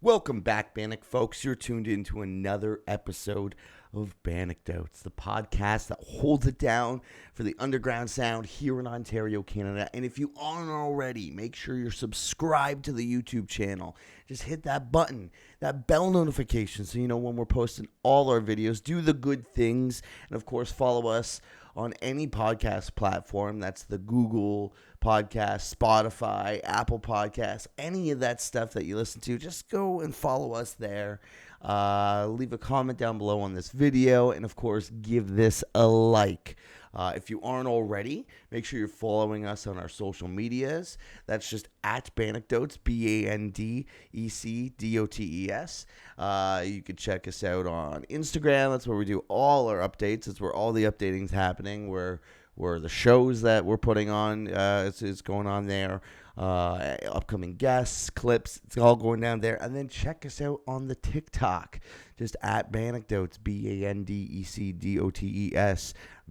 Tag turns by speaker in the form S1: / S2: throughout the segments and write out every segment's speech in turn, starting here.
S1: Welcome back, Bannock folks. You're tuned into another episode of Bannockdotes, the podcast that holds it down for the underground sound here in Ontario, Canada. And if you aren't already, make sure you're subscribed to the YouTube channel. Just hit that button, that bell notification, so you know when we're posting all our videos. Do the good things, and of course, follow us on any podcast platform. That's the Google Podcast, Spotify, Apple Podcasts, any of that stuff that you listen to. Just go and follow us there. Leave a comment down below on this video, and of course, give this a like. If you aren't already, make sure you're following us on our social medias. That's just at Bannockdotes, BANDECDOTES. You can check us out on Instagram. That's where we do all our updates. That's where all the updating is happening. Where the shows that we're putting on is going on there. Upcoming guests, clips, it's all going down there. And then check us out on the TikTok, just at Bannockdotes, BANDECDOTES,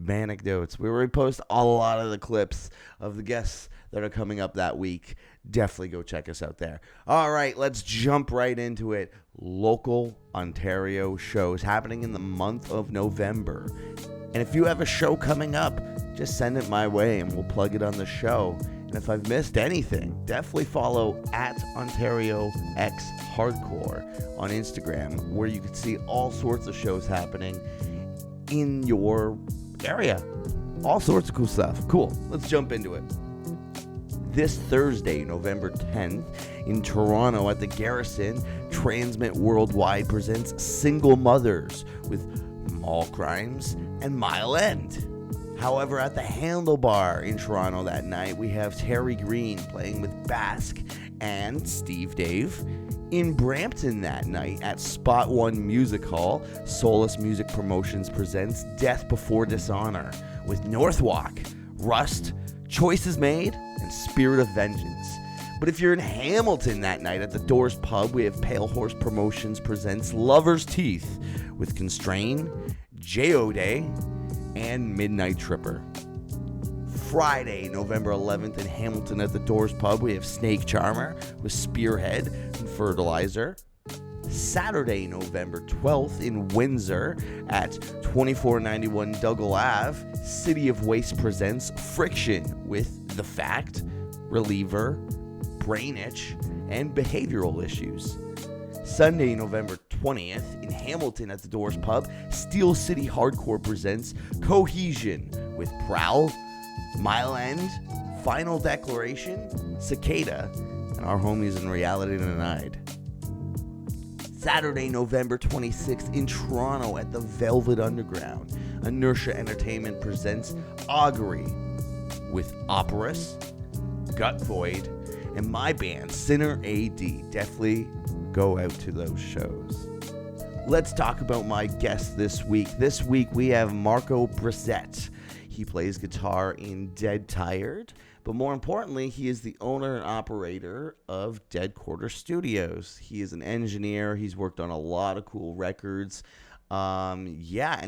S1: Bannockdotes. We already post a lot of the clips of the guests that are coming up that week. Definitely go check us out there. All right, let's jump right into it. Local Ontario shows happening in the month of November. And if you have a show coming up, just send it my way and we'll plug it on the show. And if I've missed anything, definitely follow at Ontario X Hardcore on Instagram, where you can see all sorts of shows happening in your area. All sorts of cool stuff. Cool. Let's jump into it. This Thursday, November 10th, in Toronto at the Garrison, Transmit Worldwide presents Single Mothers with Mall Crimes and Mile End. However, at the Handlebar in Toronto that night, we have Terry Green playing with Basque and Steve Dave. In Brampton that night at Spot One Music Hall, Solus Music Promotions presents Death Before Dishonor with Northwalk, Rust, Choices Made, and Spirit of Vengeance. But if you're in Hamilton that night at the Doors Pub, we have Pale Horse Promotions presents Lover's Teeth with Constrain, J.O. Day, and Midnight Tripper. Friday, November 11th in Hamilton at the Doors Pub, we have Snake Charmer with Spearhead and Fertilizer. Saturday, November 12th in Windsor at 2491 Dougal Ave, City of Waste presents Friction with The Fact, Reliever, Brain Itch, and Behavioral Issues. Sunday, November 20th, in Hamilton at the Doors Pub, Steel City Hardcore presents Cohesion with Prowl, Mile End, Final Declaration, Cicada, and our homies in Reality Denied. Saturday, November 26th, in Toronto at the Velvet Underground, Inertia Entertainment presents Augury with Operus, Gut Void, and my band, Sinner AD. Definitely go out to those shows. Let's talk about my guest this week. This week we have Marco Bressette. He plays guitar in Dead Tired, but more importantly, he is the owner and operator of Dead Quarter Studios. He is an engineer. He's worked on a lot of cool records. And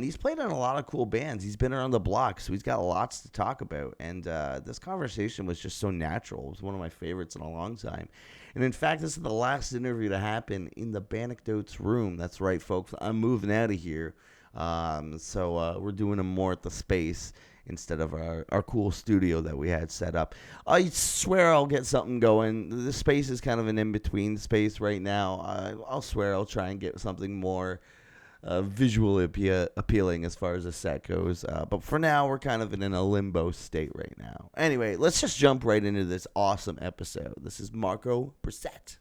S1: he's played in a lot of cool bands. He's been around the block, so he's got lots to talk about. And this conversation was just so natural. It was one of my favorites in a long time. And in fact, this is the last interview to happen in the Bannockdotes room. That's right, folks. I'm moving out of here. So we're doing them more at the space instead of our cool studio that we had set up. I swear I'll get something going. The space is kind of an in-between space right now. I'll swear I'll try and get something more visually appealing as far as the set goes. But for now, we're kind of in a limbo state right now. Anyway, let's just jump right into this awesome episode. This is Marco Bressette.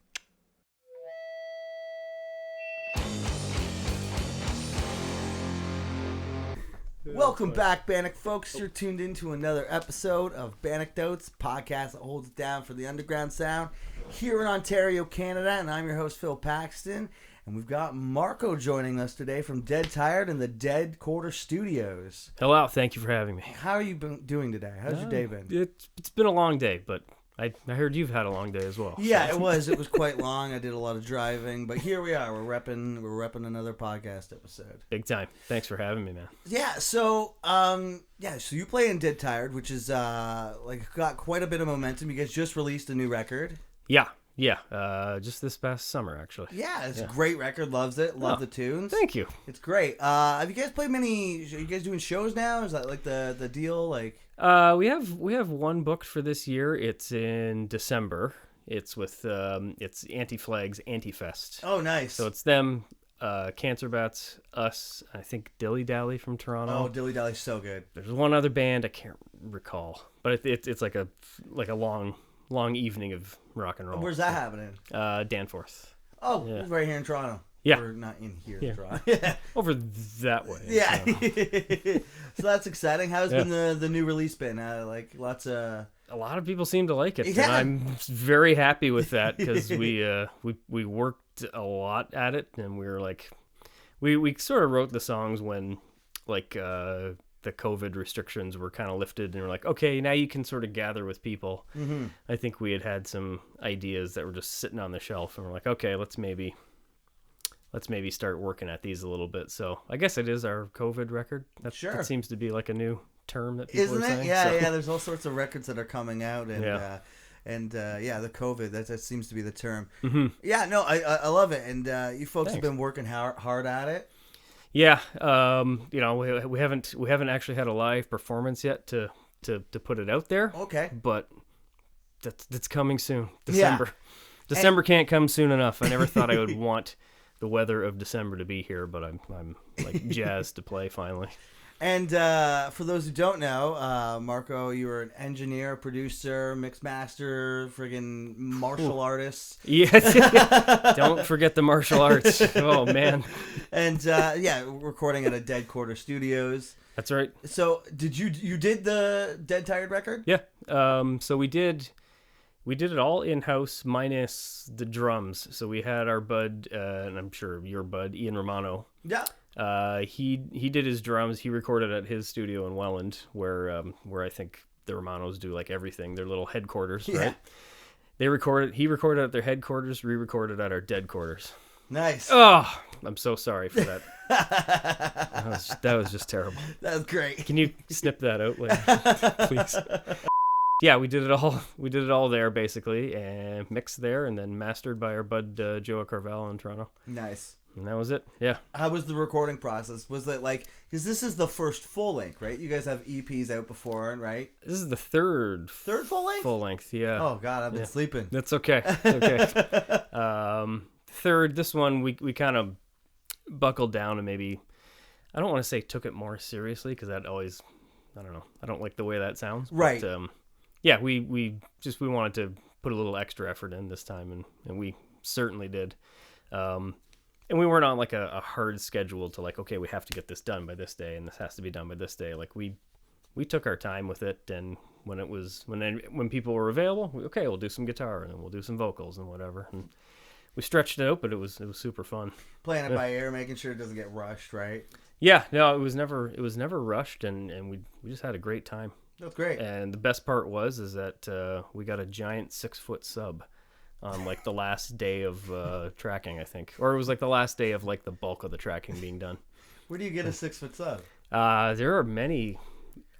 S1: Welcome back, Bannock folks. You're tuned into another episode of Bannockdotes, podcast that holds it down for the underground sound here in Ontario, Canada. And I'm your host, Phil Paxton. And we've got Marco joining us today from Dead Tired and the Dead Quarter Studios.
S2: Hello, thank you for having me.
S1: How are you doing today? How's your day been?
S2: It's been a long day, but I heard you've had a long day as well.
S1: Yeah, it was. It was quite long. I did a lot of driving, but here we are. We're repping another podcast episode.
S2: Big time. Thanks for having me, man.
S1: Yeah. So, so you play in Dead Tired, which is got quite a bit of momentum. You guys just released a new record.
S2: Yeah. Just this past summer, actually.
S1: Yeah, it's a great record. Loves it. Love the tunes.
S2: Thank you.
S1: It's great. Have you guys played many? Are you guys doing shows now? Is that like the deal? Like,
S2: We have one booked for this year. It's in December. It's with it's Anti-Flag's Anti-Fest.
S1: oh, nice.
S2: So it's them, Cancer Bats, us, I think Dilly Dally from Toronto.
S1: Oh, Dilly Dally's so good.
S2: There's one other band I can't recall, but it's like a long evening of rock and roll.
S1: Where's that happening?
S2: Danforth.
S1: Oh,
S2: Yeah.
S1: right here in Toronto.
S2: Yeah.
S1: We're not in here
S2: Yeah.
S1: in Toronto. Yeah.
S2: Over that way.
S1: Yeah.
S2: So.
S1: So that's exciting. How's been the new release been? Like lots of...
S2: A lot of people seem to like it,
S1: Yeah.
S2: and I'm very happy with that because we worked a lot at it, and we were like, we sort of wrote the songs when like the COVID restrictions were kind of lifted, and we're like, okay, now you can sort of gather with people.
S1: Mm-hmm.
S2: I think we had some ideas that were just sitting on the shelf, and we're like, okay, let's maybe start working at these a little bit. So I guess it is our COVID record. That seems to be like a new term that people
S1: Isn't
S2: are
S1: it?
S2: saying.
S1: Yeah,
S2: so.
S1: yeah. There's all sorts of records that are coming out, and
S2: Yeah.
S1: the COVID that seems to be the term.
S2: Mm-hmm.
S1: Yeah, no, I love it, and you folks have
S2: Thanks.
S1: been working hard at it.
S2: Yeah, we haven't actually had a live performance yet to put it out there.
S1: Okay.
S2: But that's coming soon.
S1: Yeah.
S2: December can't come soon enough. I never thought I would want the weather of December to be here, but I'm like jazzed to play finally.
S1: And for those who don't know, Marco, you were an engineer, producer, mix master, friggin' martial artist.
S2: Yeah, don't forget the martial arts. Oh man.
S1: And recording at a Dead Quarter Studios.
S2: That's right.
S1: So you did the Dead Tired record?
S2: Yeah. So we did it all in-house minus the drums. So we had our bud, and I'm sure your bud, Ian Romano.
S1: Yeah.
S2: He did his drums. He recorded at his studio in Welland, where I think the Romanos do like everything. Their little headquarters, right? He recorded at their headquarters, re-recorded at our Dead quarters.
S1: Nice.
S2: Oh, I'm so sorry for that. that was just terrible.
S1: That was great.
S2: Can you snip that out later, please? Yeah, we did it all. We did it all there basically, and mixed there, and then mastered by our bud Joe Carvel in Toronto.
S1: Nice.
S2: And that was it. Yeah.
S1: How was the recording process? Was it like, because this is the first full length, right? You guys have EPs out before, right?
S2: This is the third
S1: full length.
S2: Full length, yeah.
S1: Oh God, I've been sleeping.
S2: That's okay. It's okay. Third, this one we kind of buckled down and maybe, I don't want to say took it more seriously because that always, I don't know. I don't like the way that sounds.
S1: Right.
S2: But, yeah, we wanted to put a little extra effort in this time, and we certainly did. And we weren't on like a hard schedule to like, okay, we have to get this done by this day and this has to be done by this day. Like we took our time with it, and when people were available, we'll do some guitar and then we'll do some vocals and whatever. And we stretched it out, but it was super fun.
S1: Playing it by ear, making sure it doesn't get rushed, right?
S2: Yeah, no, it was never rushed, and we just had a great time.
S1: That's great.
S2: And the best part is that we got a giant 6-foot sub on like the last day of tracking, I think, or it was like the last day of like the bulk of the tracking being done.
S1: Where do you get a 6-foot sub?
S2: There are many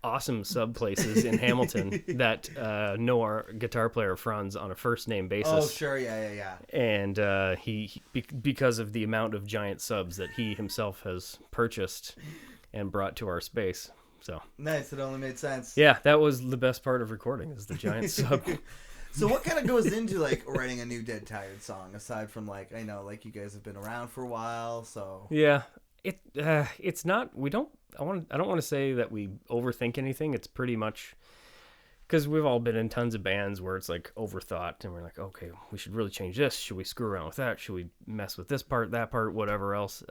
S2: awesome sub places in Hamilton that know our guitar player Franz on a first name basis.
S1: Oh sure, yeah.
S2: And he because of the amount of giant subs that he himself has purchased and brought to our space. So
S1: nice. It only made sense.
S2: Yeah, that was the best part of recording, is the giant sub.
S1: So what kind of goes into like writing a new Dead Tired song, aside from like, I know like you guys have been around for a while, so
S2: yeah, it's not, I don't want to say that we overthink anything. It's pretty much because we've all been in tons of bands where it's like overthought, and we're like, okay, we should really change this. Should we screw around with that? Should we mess with this part, that part, whatever else?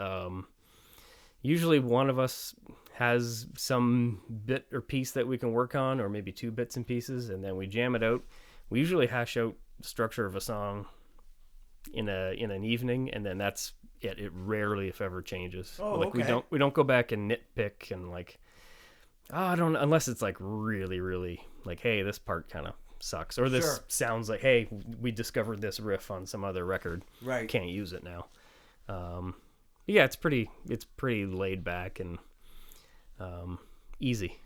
S2: Usually one of us has some bit or piece that we can work on, or maybe 2 bits and pieces, and then we jam it out. We usually hash out the structure of a song in an evening, and then that's it. It rarely, if ever, changes.
S1: Oh,
S2: like
S1: okay.
S2: we don't go back and nitpick and like, I don't, unless it's like really, really like, hey, this part kind of sucks, or this sounds like, hey, we discovered this riff on some other record.
S1: Right.
S2: Can't use it now. Yeah, it's pretty laid back and easy.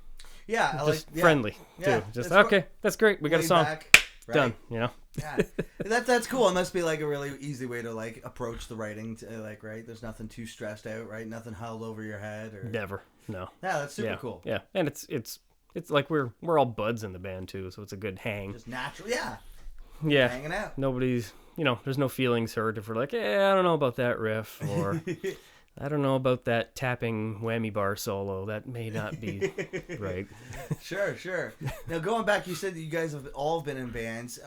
S1: Yeah,
S2: Just friendly too. Just okay, that's great. We got a song.
S1: Back. right?
S2: Done. You know.
S1: Yeah, that's cool. It must be like a really easy way to like approach the writing. Like, right, there's nothing too stressed out, right? Nothing held over your head or.
S2: Never. No.
S1: Yeah, that's super cool.
S2: Yeah, and it's like we're all buds in the band too, so it's a good hang.
S1: Just natural, yeah.
S2: Yeah.
S1: Hanging out.
S2: Nobody's, there's no feelings hurt if we're like, I don't know about that riff, or I don't know about that tapping whammy bar solo. That may not be right.
S1: Sure. Now, going back, you said that you guys have all been in bands.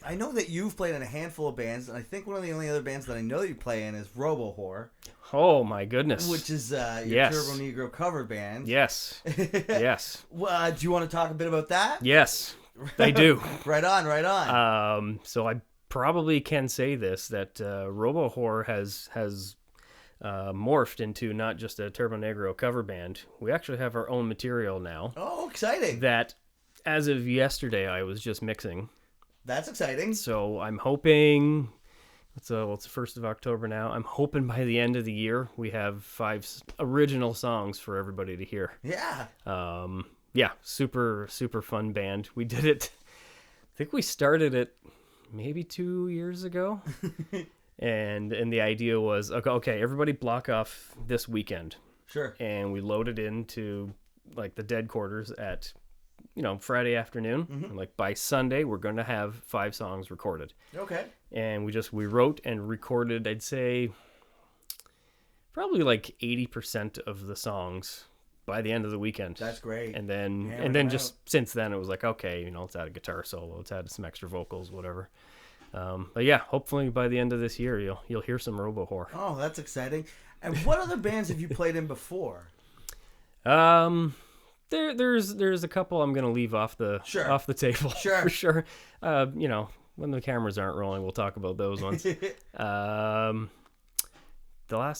S1: I know that you've played in a handful of bands, and I think one of the only other bands that I know that you play in is RoboWhore.
S2: Oh, my goodness.
S1: Which is your Turbo Negro cover band.
S2: Yes. Yes.
S1: Do you want to talk a bit about that?
S2: Yes, I do.
S1: Right on.
S2: So I probably can say this, that RoboWhore has morphed into not just a Turbo Negro cover band. We actually have our own material now.
S1: Oh, exciting.
S2: That, as of yesterday, I was just mixing.
S1: That's exciting.
S2: So I'm hoping, it's the 1st of October now, I'm hoping by the end of the year we have 5 original songs for everybody to hear.
S1: Yeah.
S2: Yeah, super, super fun band. We did it, I think we started it maybe 2 years ago. And the idea was, okay, everybody block off this weekend.
S1: Sure.
S2: And we loaded into like the dead quarters at, Friday afternoon.
S1: Mm-hmm.
S2: And like by Sunday, we're going to have 5 songs recorded.
S1: Okay.
S2: And we wrote and recorded, I'd say, probably like 80% of the songs by the end of the weekend.
S1: That's great.
S2: And then just since then, it was like, okay, let's add a guitar solo, let's add some extra vocals, whatever. But yeah, hopefully by the end of this year, you'll hear some RoboWhore.
S1: Oh, that's exciting. And what other bands have you played in before?
S2: There's a couple I'm gonna leave off the table.
S1: Sure.
S2: For sure. When the cameras aren't rolling, we'll talk about those ones. I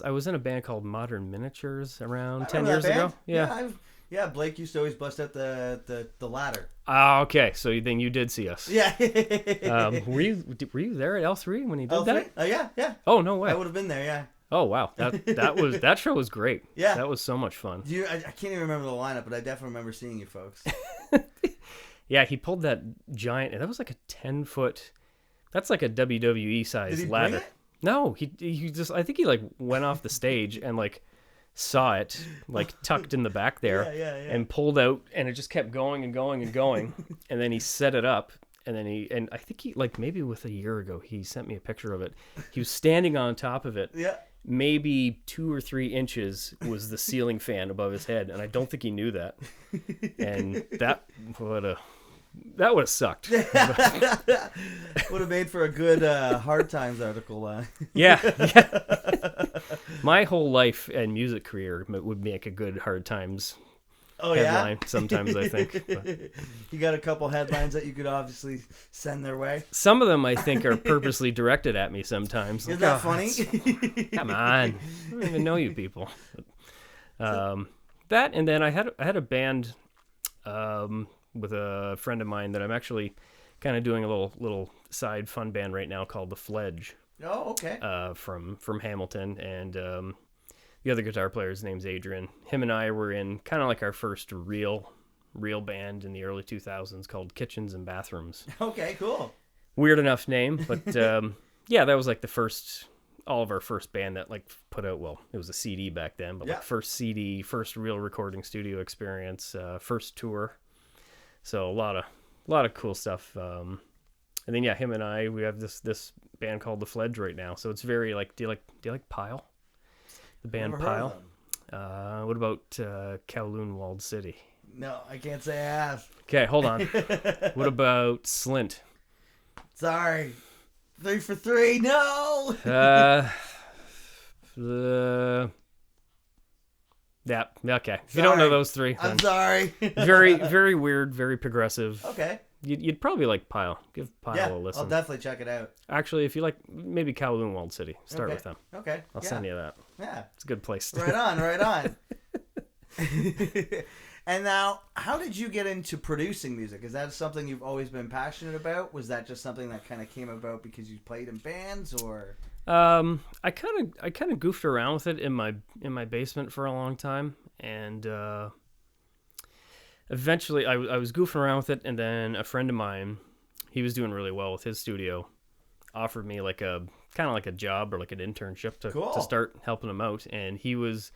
S2: was in a band called Modern Miniatures around 10 years ago.
S1: Yeah, Blake used to always bust out the ladder.
S2: Okay, so then you did see us.
S1: Yeah.
S2: Were you there at L3 when he did
S1: L3?
S2: that?
S1: Yeah.
S2: Oh, no way.
S1: I would have been there, yeah.
S2: Oh, wow. That show was great.
S1: Yeah.
S2: That was so much fun.
S1: I can't even remember the lineup, but I definitely remember seeing you folks.
S2: Yeah, he pulled that giant, that was like a 10-foot, that's like a WWE size ladder.
S1: Bring it?
S2: No, he just, I think he like went off the stage and like saw it like tucked in the back there and pulled out, and it just kept going and going and going. And then he set it up, and then I think he, like maybe with a year ago, he sent me a picture of it. He was standing on top of it. Yeah. Maybe 2 or 3 inches was the ceiling fan above his head, and I don't think he knew that. And that would have sucked.
S1: Would have made for a good Hard Times article.
S2: Yeah. My whole life and music career would make a good Hard Times headline sometimes, I think. But
S1: you got a couple headlines that you could obviously send their way?
S2: Some of them, I think, are purposely directed at me sometimes.
S1: Isn't that funny?
S2: Come on. I don't even know you people. That, and then I had a band with a friend of mine that I'm actually kind of doing a little side fun band right now called The Fledge.
S1: Oh, okay.
S2: From Hamilton, and the other guitar player's name's Adrian. Him and I were in kind of like our first real band in the early 2000s called Kitchens and Bathrooms.
S1: Okay, cool.
S2: Weird enough name, but yeah, that was like all of our first band that like put out, well, it was a CD back then, but like first CD, first real recording studio experience, first tour. So a lot of cool stuff. And then him and I, we have this band called The Fledge right now. So it's very like, do you like Pile? The band Pile. What about Kowloon Walled City?
S1: No, I can't say I have.
S2: Okay, hold on. What about Slint?
S1: Sorry. 3 for 3. No.
S2: Yeah. Okay. If you don't know those 3,
S1: I'm sorry.
S2: Very, very weird. Very progressive.
S1: Okay.
S2: You'd probably like Pile. Give Pile a listen.
S1: I'll definitely check it out.
S2: Actually, if you like maybe Kowloon Walled City, start with them.
S1: Okay.
S2: I'll send you that.
S1: Yeah.
S2: It's a good place.
S1: Right on. And now, how did you get into producing music? Is that something you've always been passionate about? Was that just something that kind of came about because you played in bands, or?
S2: I kind of goofed around with it in my basement for a long time, and eventually I was goofing around with it, and then a friend of mine, he was doing really well with his studio. Offered me like a kind of like a job or like an internship to start helping him out, and he was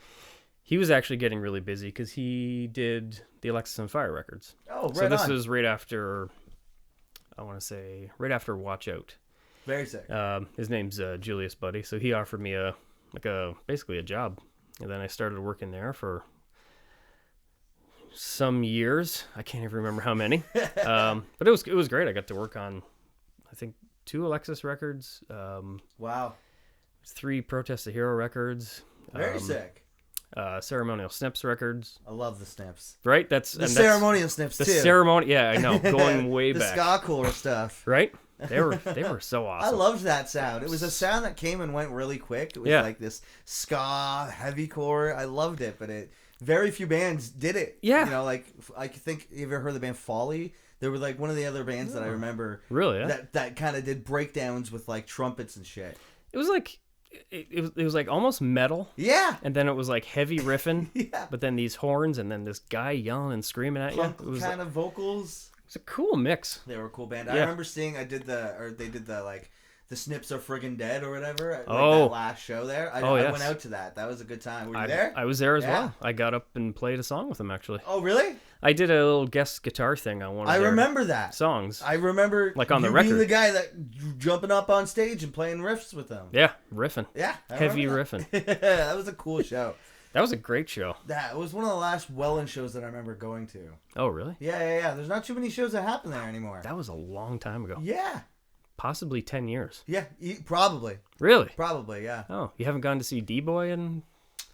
S2: actually getting really busy because he did the Alexis on Fire records.
S1: Oh, right.
S2: So this was right after, I want to say right after Watch Out.
S1: Very sick.
S2: His name's Julius Buddy, so he offered me basically a job, and then I started working there for some years. I can't even remember how many, but it was great. I got to work on, I think, 2 Alexis records.
S1: Wow.
S2: 3 Protest the Hero records.
S1: Very sick.
S2: Ceremonial Snips records.
S1: I love the Snips.
S2: Right? That's
S1: Ceremonial Snips
S2: the
S1: too.
S2: Yeah, I know. Going way
S1: the
S2: back.
S1: ska core stuff.
S2: Right? They were so awesome.
S1: I loved that sound. It was a sound that came and went really quick. It was like this ska heavy core. I loved it, but very few bands did it.
S2: Yeah.
S1: You know, like I think you ever heard the band Folly? They were like one of the other bands that I remember.
S2: Really? Yeah?
S1: That kind of did breakdowns with like trumpets and shit.
S2: It was like it was like almost metal.
S1: Yeah.
S2: And then it was like heavy riffing.
S1: Yeah.
S2: But then these horns and then this guy yelling and screaming at you.
S1: Punk
S2: It was
S1: kind of vocals.
S2: It's a cool mix.
S1: They were a cool band.
S2: Yeah.
S1: I remember seeing they did the like the Snips are friggin' dead or whatever. Like
S2: Oh.
S1: that last show there. I
S2: Yes.
S1: went out to that. That was a good time. Were you there?
S2: I was there as
S1: Yeah.
S2: well. I got up and played a song with them actually.
S1: Oh, really?
S2: I did a little guest guitar thing on one of
S1: I
S2: their
S1: remember that.
S2: songs.
S1: I remember
S2: Like on the
S1: you being
S2: record.
S1: the guy that jumping up on stage and playing riffs with them.
S2: Yeah, riffing.
S1: Yeah. I
S2: Heavy
S1: remember that. That was a cool show.
S2: That was a great show.
S1: That was one of the last Welland shows that I remember going to.
S2: Oh, really?
S1: Yeah. There's not too many shows that happen there anymore.
S2: That was a long time ago.
S1: Yeah.
S2: Possibly 10 years.
S1: Yeah, probably.
S2: Really?
S1: Probably, yeah.
S2: Oh, you haven't gone to see D-Boy in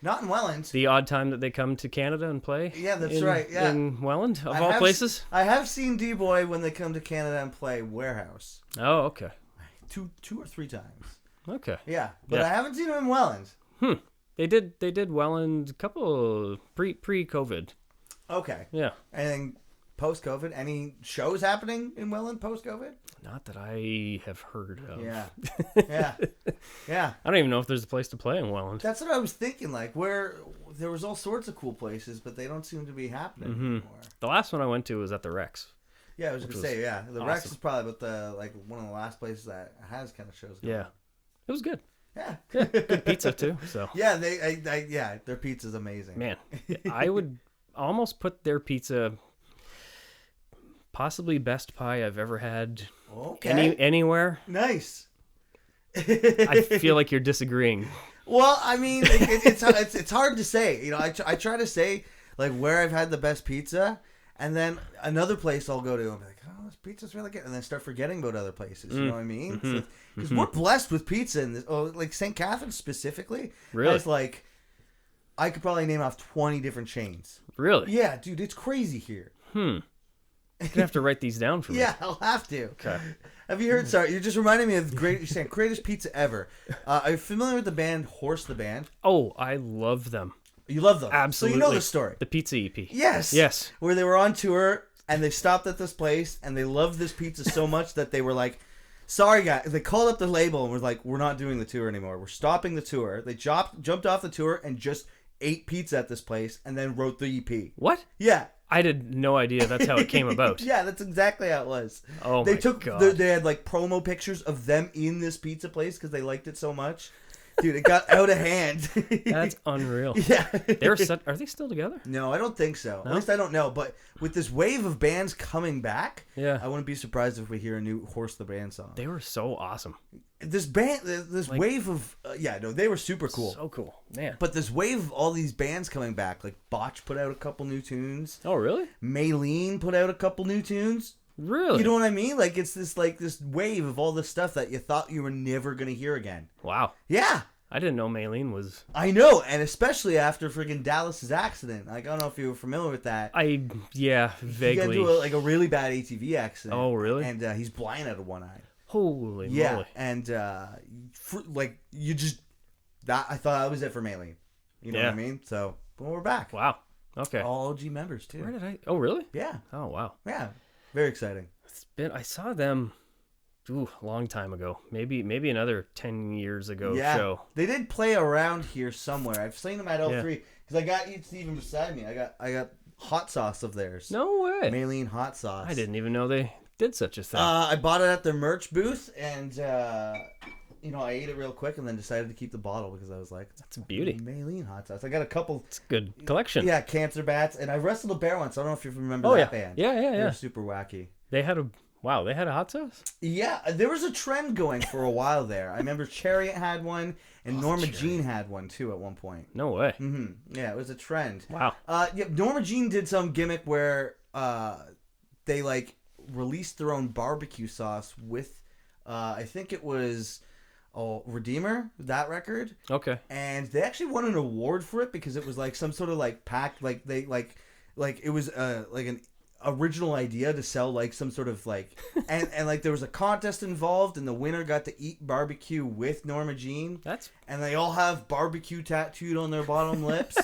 S1: Not in Welland.
S2: the odd time that they come to Canada and play?
S1: Yeah, that's right, yeah.
S2: In Welland, of all places?
S1: I have seen D-Boy when they come to Canada and play Warehouse.
S2: Oh, okay.
S1: Two or three times.
S2: Okay.
S1: Yeah, but
S2: Yeah.
S1: I haven't seen him in Welland.
S2: They did Welland a couple pre-COVID.
S1: Okay.
S2: Yeah.
S1: And then post-COVID, any shows happening in Welland post-COVID?
S2: Not that I have heard of.
S1: Yeah. Yeah.
S2: I don't even know if there's a place to play in Welland.
S1: That's what I was thinking. Like, where there was all sorts of cool places, but they don't seem to be happening anymore.
S2: The last one I went to was at the Rex.
S1: Yeah, I was gonna say, yeah, the
S2: awesome.
S1: Rex is probably about one of the last places that has kind of shows going.
S2: Yeah. It was good.
S1: Yeah.
S2: Good pizza too. So
S1: Yeah, their pizza's amazing.
S2: man, I would almost put their pizza possibly best pie I've ever had
S1: Okay.
S2: anywhere.
S1: Nice.
S2: I feel like you're disagreeing.
S1: Well, I mean, it's hard to say. You know, I try to say like where I've had the best pizza, and then another place I'll go to and be like, oh, this pizza's really good, and then start forgetting about other places. You know what I mean? Because we're blessed with pizza in this. Oh, like St. Catherine's specifically.
S2: Really?
S1: It's like I could probably name off 20 different chains.
S2: Really?
S1: Yeah, dude, it's crazy here.
S2: You're gonna have to write these down for me.
S1: Yeah, I'll have to.
S2: Okay.
S1: Have you heard? Sorry, you're just reminding me of you're saying greatest pizza ever. Are you familiar with the band Horse the Band?
S2: Oh, I love them.
S1: You love them.
S2: Absolutely.
S1: So you know the story.
S2: The pizza EP.
S1: Yes.
S2: Yes.
S1: Where they were on tour and they stopped at this place and they loved this pizza so much that they were like, sorry guys. They called up the label and were like, we're not doing the tour anymore. We're stopping the tour. They jumped off the tour and just ate pizza at this place and then wrote the EP.
S2: What?
S1: Yeah.
S2: I had no idea that's how it came about.
S1: Yeah, that's exactly how it was.
S2: Oh
S1: they
S2: my
S1: took
S2: God.
S1: They had like promo pictures of them in this pizza place because they liked it so much. Dude, it got out of hand.
S2: That's unreal.
S1: Yeah.
S2: Are they still together?
S1: No, I don't think so.
S2: No?
S1: At least I don't know. But with this wave of bands coming back,
S2: Yeah.
S1: I wouldn't be surprised if we hear a new Horse the Band song.
S2: They were so awesome.
S1: This wave of they were super cool.
S2: So cool, man.
S1: But this wave of all these bands coming back, like Botch put out a couple new tunes.
S2: Oh, really?
S1: Maylene put out a couple new tunes.
S2: Really?
S1: You know what I mean? Like it's this wave of all this stuff that you thought you were never gonna hear again.
S2: Wow.
S1: Yeah.
S2: I didn't know Maylene was...
S1: I know, and especially after friggin' Dallas's accident. Like, I don't know if you were familiar with that.
S2: vaguely.
S1: He got into a really bad ATV accident.
S2: Oh, really?
S1: And he's blind out of one eye.
S2: Holy
S1: Yeah,
S2: moly.
S1: and I thought that was it for Maylene. You know what I mean? So, but we're back.
S2: Wow. Okay.
S1: All OG members too.
S2: Where did I... Oh, really?
S1: Yeah.
S2: Oh, wow.
S1: Yeah. Very exciting.
S2: I saw them a long time ago. Maybe another 10 years ago show.
S1: They did play around here somewhere. I've seen them at L3 because I got it's even beside me. I got hot sauce of theirs.
S2: No way.
S1: Maylene hot sauce.
S2: I didn't even know they did such a thing?
S1: I bought it at their merch booth, and I ate it real quick, and then decided to keep the bottle because I was like,
S2: That's a beauty.
S1: Maylene hot sauce. I got a couple.
S2: It's a good collection.
S1: Yeah, Cancer Bats, and I wrestled a bear once. I don't know if you remember that band.
S2: Yeah.
S1: They're super wacky.
S2: They had a hot sauce?
S1: Yeah, there was a trend going for a while there. I remember Chariot had one, and Norma
S2: Chariot.
S1: Jean had one too at one point.
S2: No way.
S1: Yeah, it was a trend.
S2: Wow.
S1: Norma Jean did some gimmick where they like released their own barbecue sauce with, I think it was Redeemer, that record.
S2: Okay.
S1: And they actually won an award for it because it was like some sort of like pack, like they like it was like an original idea to sell like some sort of like and like there was a contest involved, and the winner got to eat barbecue with Norma Jean. And they all have barbecue tattooed on their bottom lips.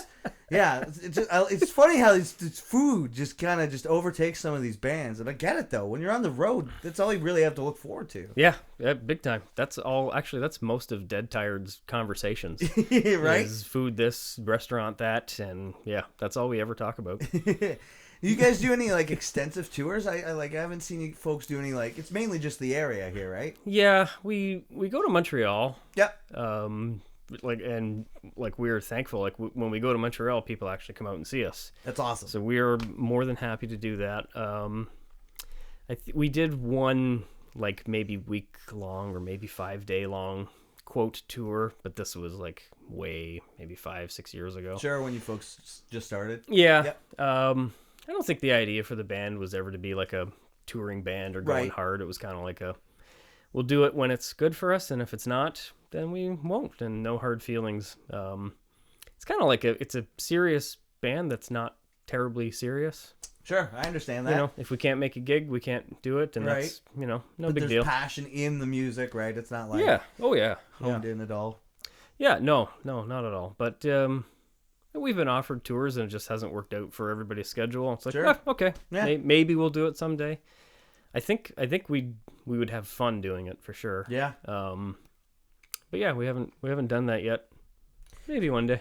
S1: Yeah, it's funny how this food just kind of just overtakes some of these bands. And I get it though. When you're on the road, that's all you really have to look forward to.
S2: Yeah, big time. That's all. Actually, that's most of Dead Tired's conversations.
S1: Right?
S2: Is food this, restaurant that, and yeah, that's all we ever talk about.
S1: You guys do any like extensive tours? I haven't seen you folks do any like. It's mainly just the area here, right?
S2: Yeah, we go to Montreal.
S1: Yep.
S2: We're thankful. When we go to Montreal, people actually come out and see us.
S1: That's awesome.
S2: So we're more than happy to do that. We did one like maybe week long or maybe 5 day long quote tour, but this was like maybe 5-6 years ago.
S1: Sure, when you folks just started.
S2: Yeah.
S1: Yep.
S2: I don't think the idea for the band was ever to be like a touring band or going hard. It was kind of like we'll do it when it's good for us, and if it's not, then we won't, and no hard feelings. It's kind of like it's a serious band that's not terribly serious.
S1: Sure, I understand that.
S2: If we can't make a gig, we can't do it, and that's, no
S1: but
S2: big deal.
S1: There's passion in the music, right? It's not like honed in at all.
S2: Yeah, no, not at all. But we've been offered tours, and it just hasn't worked out for everybody's schedule. It's like, okay, maybe we'll do it someday. I think we would have fun doing it for sure.
S1: Yeah.
S2: But yeah, we haven't done that yet. Maybe one day.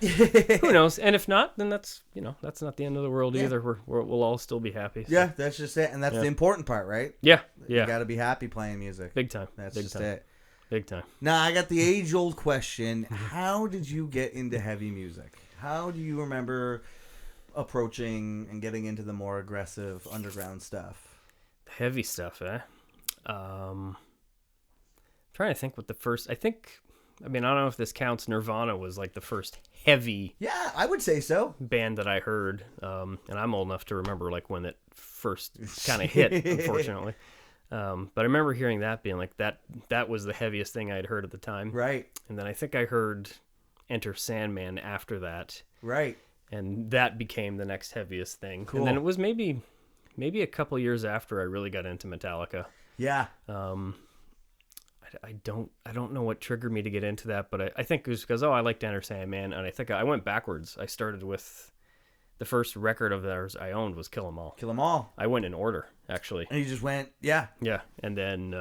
S2: Who knows? And if not, then that's not the end of the world either. We'll all still be happy. So.
S1: Yeah, that's just it, and that's the important part, right?
S2: Yeah.
S1: You got to be happy playing music.
S2: Big time.
S1: That's
S2: Big
S1: just
S2: time.
S1: it.
S2: Big time.
S1: Now I got the age-old question: how did you get into heavy music? How do you remember approaching and getting into the more aggressive underground stuff?
S2: The heavy stuff, eh? Trying to think what the first. I don't know if this counts. Nirvana was like the first heavy.
S1: Yeah, I would say so.
S2: Band that I heard, and I'm old enough to remember like when it first kind of hit. Unfortunately, but I remember hearing that being like that. That was the heaviest thing I'd heard at the time.
S1: Right.
S2: And then I think I heard Enter Sandman after that.
S1: Right.
S2: And that became the next heaviest thing.
S1: Cool.
S2: And then it was maybe a couple years after I really got into Metallica.
S1: Yeah.
S2: I don't know what triggered me to get into that, but I think it was because I liked Enter Sandman, and I think I went backwards. I started with the first record of theirs I owned was Kill 'Em All.
S1: Kill 'Em All.
S2: I went in order, actually.
S1: And you just went, yeah,
S2: and then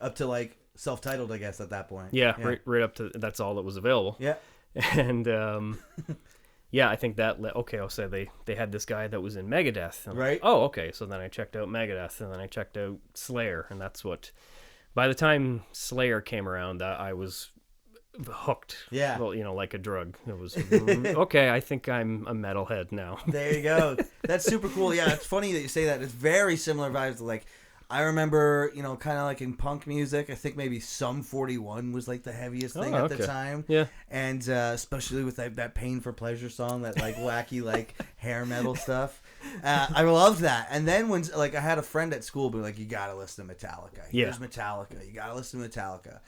S1: up to like self-titled, I guess, at that point.
S2: Yeah. Right up to that's all that was available.
S1: Yeah,
S2: and I think that I'll say they had this guy that was in Megadeth.
S1: Right.
S2: Oh, okay. So then I checked out Megadeth, and then I checked out Slayer, and that's what. By the time Slayer came around, I was hooked.
S1: Yeah.
S2: Well, like a drug. It was okay. I think I'm a metalhead now.
S1: There you go. That's super cool. Yeah, it's funny that you say that. It's very similar vibes to like. I remember, kind of like in punk music, I think maybe Sum 41 was like the heaviest thing at the time.
S2: Yeah.
S1: And especially with that Pain for Pleasure song, that like wacky like hair metal stuff. I loved that. And then when like I had a friend at school be like, you got to listen to Metallica. Here's Metallica. You got to listen to Metallica.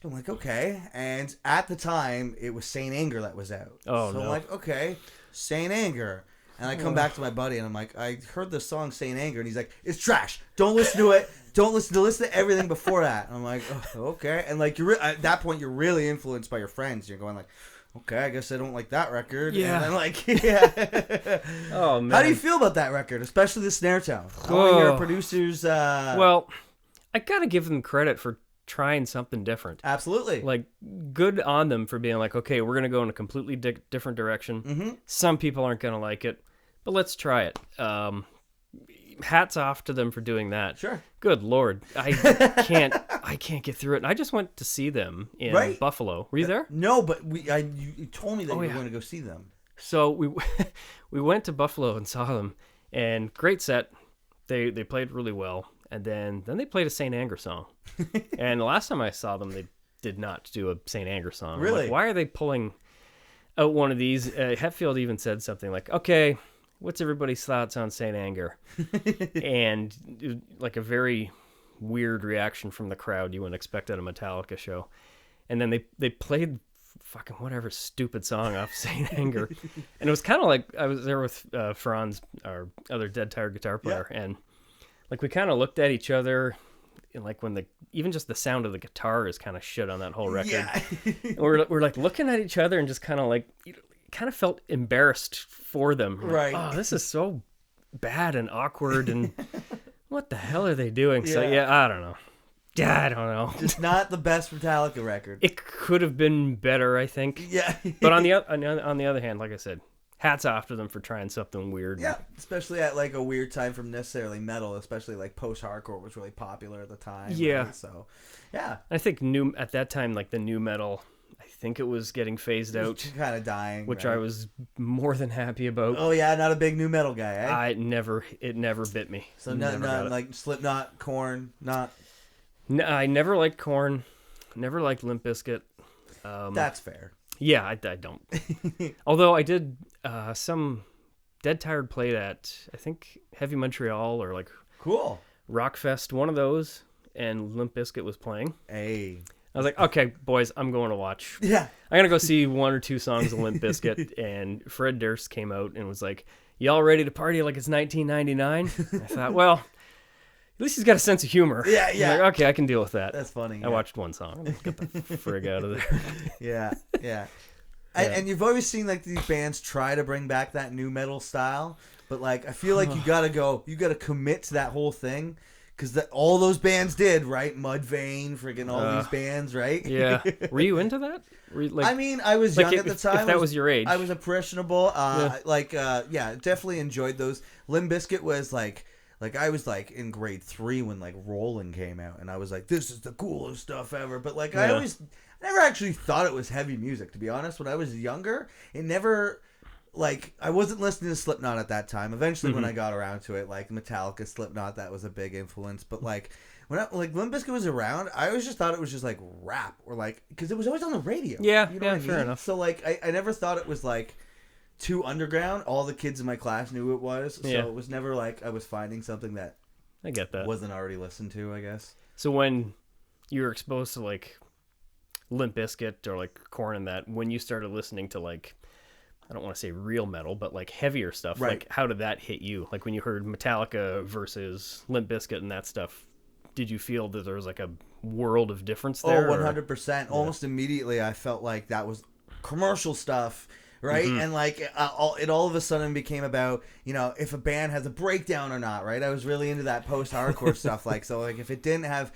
S1: I'm like, okay. And at the time, it was Saint Anger that was out.
S2: Oh,
S1: so I'm like, okay, Saint Anger. And I come back to my buddy and I'm like, I heard the song Saint Anger, and he's like, it's trash. Don't listen to it. Don't listen to everything before that. And I'm like, oh, okay. And like at that point, you're really influenced by your friends. You're going like, okay, I guess I don't like that record.
S2: Yeah.
S1: And then like, yeah.
S2: Oh man.
S1: How do you feel about that record, especially the snare tone? I want to hear producers.
S2: Well, I gotta give them credit for trying something different.
S1: Absolutely.
S2: Like, good on them for being like, okay, we're gonna go in a completely different direction.
S1: Mm-hmm.
S2: Some people aren't gonna like it, but let's try it. hats off to them for doing that.
S1: Sure.
S2: Good Lord. I can't get through it. And I just went to see them in Buffalo. Were you there?
S1: No, but you told me that you were going to go see them.
S2: So we went to Buffalo and saw them, and great set. They played really well, and then they played a St. Anger song. And the last time I saw them, they did not do a St. Anger song.
S1: Really?
S2: I'm like, why are they pulling out one of these? Hetfield even said something like, okay, what's everybody's thoughts on St. Anger? And like a very weird reaction from the crowd you wouldn't expect at a Metallica show. And then they played fucking whatever stupid song off St. Anger. And it was kind of like I was there with Franz, our other Dead Tired guitar player, and like we kind of looked at each other, and like when even just the sound of the guitar is kind of shit on that whole record. Yeah. And we're like looking at each other and just kind of like kind of felt embarrassed for them.
S1: Right.
S2: Like, oh, this is so bad and awkward and what the hell are they doing? So I don't know. Yeah, I don't know.
S1: Just not the best Metallica record.
S2: It could have been better, I think.
S1: Yeah.
S2: But on the other hand, like I said, hats off to them for trying something weird.
S1: Yeah, especially at like a weird time from necessarily metal, especially like post-hardcore was really popular at the time.
S2: Yeah.
S1: Right? So, yeah.
S2: I think at that time, like the new metal, I think it was getting phased out.
S1: Kind of dying.
S2: Which I was more than happy about.
S1: Oh, yeah, not a big new metal guy, eh?
S2: It never bit me.
S1: So, not like Slipknot, Korn, not...
S2: No, I never liked Korn, never liked Limp Bizkit.
S1: That's fair.
S2: Yeah, I don't. Although I did some Dead Tired played at, I think, Heavy Montreal or like
S1: cool
S2: Rockfest, one of those, and Limp Bizkit was playing.
S1: Hey.
S2: I was like, okay, boys, I'm going to watch.
S1: Yeah.
S2: I'm going to go see one or two songs of Limp Bizkit. And Fred Durst came out and was like, y'all ready to party like it's 1999? I thought, well... At least he's got a sense of humor.
S1: Yeah.
S2: Like, okay, I can deal with that.
S1: That's funny.
S2: I watched one song. Get the frig out of there.
S1: Yeah. And you've always seen like these bands try to bring back that new metal style, but like I feel like you gotta commit to that whole thing, because all those bands did, right? Mudvayne, friggin' all these bands, right?
S2: Yeah. Were you into that?
S1: I mean, I was young at the time.
S2: If that was your age,
S1: I was impressionable. Definitely enjoyed those. Limp Bizkit was like I was like in grade 3 when like Rollin' came out, and I was like, this is the coolest stuff ever. But like I never actually thought it was heavy music, to be honest. When I was younger, it never, like, I wasn't listening to Slipknot at that time. Eventually, when I got around to it, like Metallica, Slipknot, that was a big influence. But like when Limp Bizkit was around, I always just thought it was just like rap, or like, because it was always on the radio.
S2: Yeah,
S1: you know what I mean?
S2: Fair enough.
S1: So like I never thought it was like too underground. All the kids in my class knew it was, so it was never like I was finding something that
S2: I get that
S1: wasn't already listened to, I guess.
S2: So when you were exposed to like Limp Bizkit or like Korn and that, when you started listening to like, I don't want to say real metal, but like heavier stuff, like how did that hit you? Like when you heard Metallica versus Limp Bizkit and that stuff, did you feel that there was like a world of difference there?
S1: Oh, 100%. Almost immediately I felt like that was commercial stuff. Right? Mm-hmm. And like it all of a sudden became about, you know, if a band has a breakdown or not, right? I was really into that post-hardcore stuff. Like, so like if it didn't have,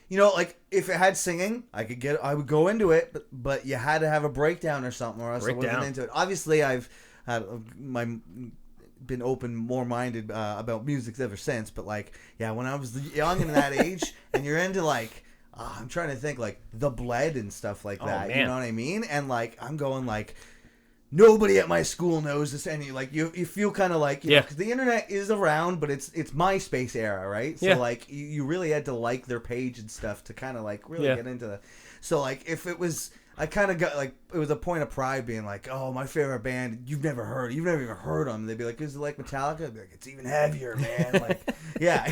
S1: you know, like if it had singing, I would go into it, but you had to have a breakdown or something, or else I wasn't into it. Obviously, I've had been more minded about music ever since. But like, yeah, when I was young and that age, and you're into like, I'm trying to think like The Bled and stuff like that. You know what I mean? And like, I'm going like, nobody at my school knows this, and you feel kind of like, you know, because the internet is around, but it's MySpace era, right? So like you really had to like their page and stuff to kind of like really get into the. So like if it was, I kind of got like, it was a point of pride being like, oh, my favorite band, you've never even heard them. They'd be like, is it like Metallica? I'd be like, it's even heavier, man. Like, yeah.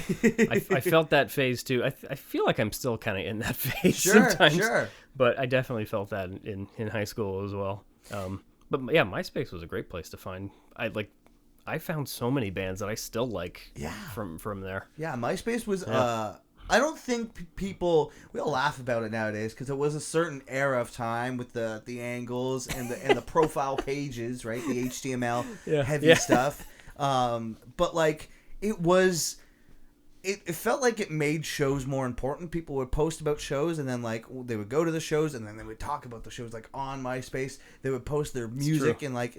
S2: I felt that phase too. I feel like I'm still kind of in that phase sometimes. Sure. But I definitely felt that in high school as well. But yeah, MySpace was a great place to find. I found so many bands that I still like. From there. Yeah,
S1: MySpace was. I don't think people, we all laugh about it nowadays because it was a certain era of time with the angles and the profile pages, right? The HTML heavy stuff. But like it was it felt like it made shows more important. People would post about shows, and then like they would go to the shows, and then they would talk about the shows like on MySpace. They would post their music, and like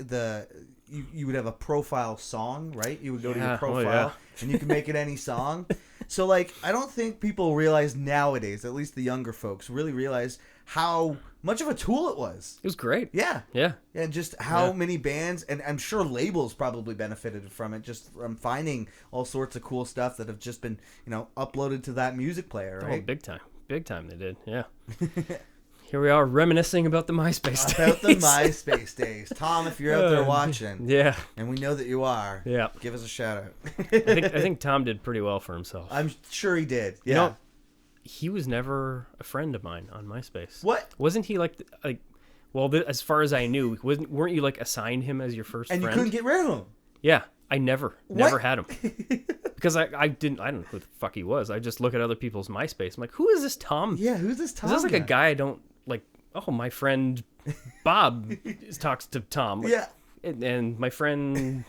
S1: you would have a profile song, right? You would go to your profile, and you can make it any song. So like I don't think people realize nowadays, at least the younger folks, really realize how much of a tool it was.
S2: It was great.
S1: Yeah.
S2: Yeah.
S1: And just how many bands, and I'm sure labels probably benefited from it, just from finding all sorts of cool stuff that have just been, uploaded to that music player, right?
S2: Oh, big time. Big time they did, yeah. Here we are reminiscing about the MySpace days.
S1: About the MySpace days. Tom, if you're out there watching,
S2: yeah,
S1: and we know that you are,
S2: yeah,
S1: give us a shout out.
S2: I think Tom did pretty well for himself.
S1: I'm sure he did, yeah.
S2: He was never a friend of mine on MySpace.
S1: What?
S2: Wasn't he as far as I knew, weren't you like assigned him as your first friend?
S1: And you couldn't get rid of him?
S2: Yeah, I never had him. Because I don't know who the fuck he was. I just look at other people's MySpace. I'm like, who is this Tom?
S1: Yeah, who's this Tom?
S2: Is this like a guy I don't like? Oh, my friend Bob talks to Tom. Like,
S1: yeah.
S2: And my friend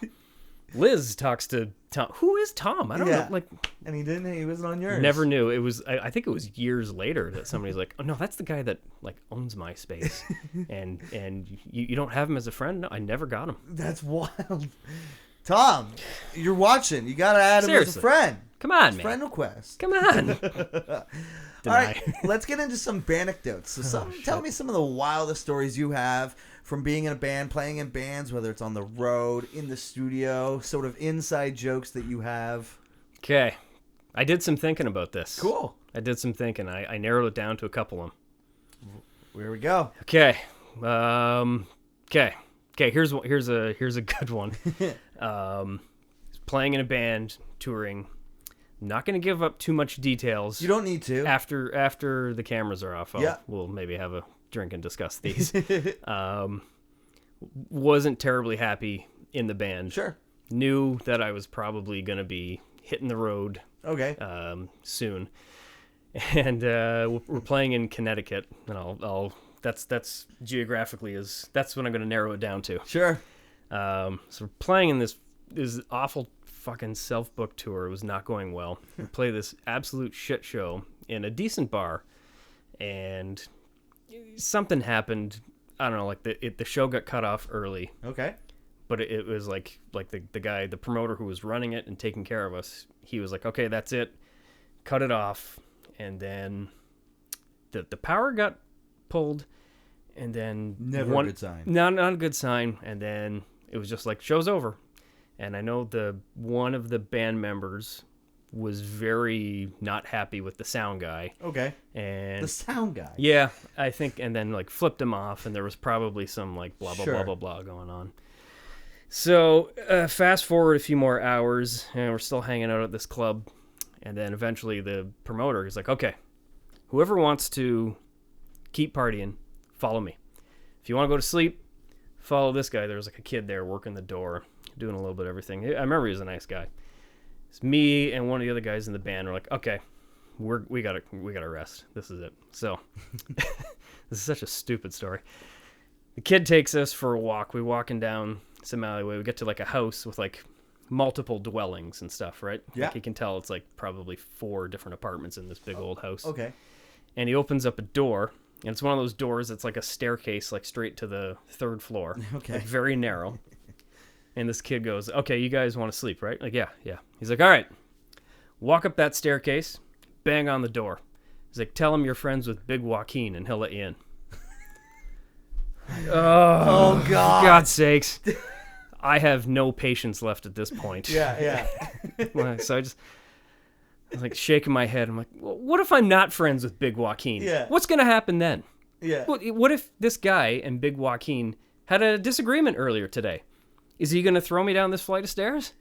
S2: Liz talks to Tom. Who is Tom? I don't know. Like,
S1: and he wasn't on yours.
S2: Never knew. It was. I think it was years later that somebody's like, oh no, that's the guy that like owns MySpace, and you don't have him as a friend. No, I never got him.
S1: That's wild. Tom, you're watching. You gotta add him as a friend.
S2: Come on, man.
S1: Friend request.
S2: Come on.
S1: All right, let's get into some anecdotes. So tell me some of the wildest stories you have from being in a band, playing in bands, whether it's on the road, in the studio, sort of inside jokes that you have.
S2: Okay. I did some thinking about this.
S1: Cool.
S2: I did some thinking. I narrowed it down to a couple of them.
S1: Here we go.
S2: Okay. Okay. Here's a good one. Playing in a band, touring. Not going to give up too much details.
S1: You don't need to.
S2: After the cameras are off, we'll maybe have a drink and discuss these. Wasn't terribly happy in the band.
S1: Sure.
S2: Knew that I was probably going to be hitting the road.
S1: Okay.
S2: Soon, and we're playing in Connecticut, and I'll that's geographically that's what I'm going to narrow it down to.
S1: Sure.
S2: So we're playing in this awful fucking self-booked tour. It was not going well. We play this absolute shit show in a decent bar, and something happened. I don't know, like the show got cut off early.
S1: Okay.
S2: But it was like the guy, the promoter who was running it and taking care of us, he was like, okay, that's it. Cut it off. And then the power got pulled, and then
S1: never a good sign.
S2: No, not a good sign. And then it was just like, show's over. And I know one of the band members was very not happy with the sound guy.
S1: Okay.
S2: And
S1: the sound guy.
S2: Yeah, I think, and then like flipped him off, and there was probably some like blah blah blah blah blah going on. So fast forward a few more hours, and we're still hanging out at this club, and then eventually the promoter is like, okay, whoever wants to keep partying, follow me. If you want to go to sleep, follow this guy. There was like a kid there working the door, doing a little bit of everything. I remember he was a nice guy. It's me and one of the other guys in the band. We're like, okay, we gotta rest. This is it. So this is such a stupid story. The kid takes us for a walk. We're walking down some alleyway. We get to like a house with like multiple dwellings and stuff, right?
S1: Yeah.
S2: Like you can tell it's like probably 4 different apartments in this big old house.
S1: Okay.
S2: And he opens up a door, and it's one of those doors that's like a staircase, like straight to the 3rd floor.
S1: Okay.
S2: Like very narrow. And this kid goes, okay, you guys want to sleep, right? Like, yeah. He's like, all right, walk up that staircase, bang on the door. He's like, tell him you're friends with Big Joaquin, and he'll let you in. Oh, God. For God's sakes. I have no patience left at this point.
S1: Yeah.
S2: So I was like shaking my head. I'm like, well, what if I'm not friends with Big Joaquin?
S1: Yeah.
S2: What's going to happen then?
S1: Yeah.
S2: What if this guy and Big Joaquin had a disagreement earlier today? Is he going to throw me down this flight of stairs?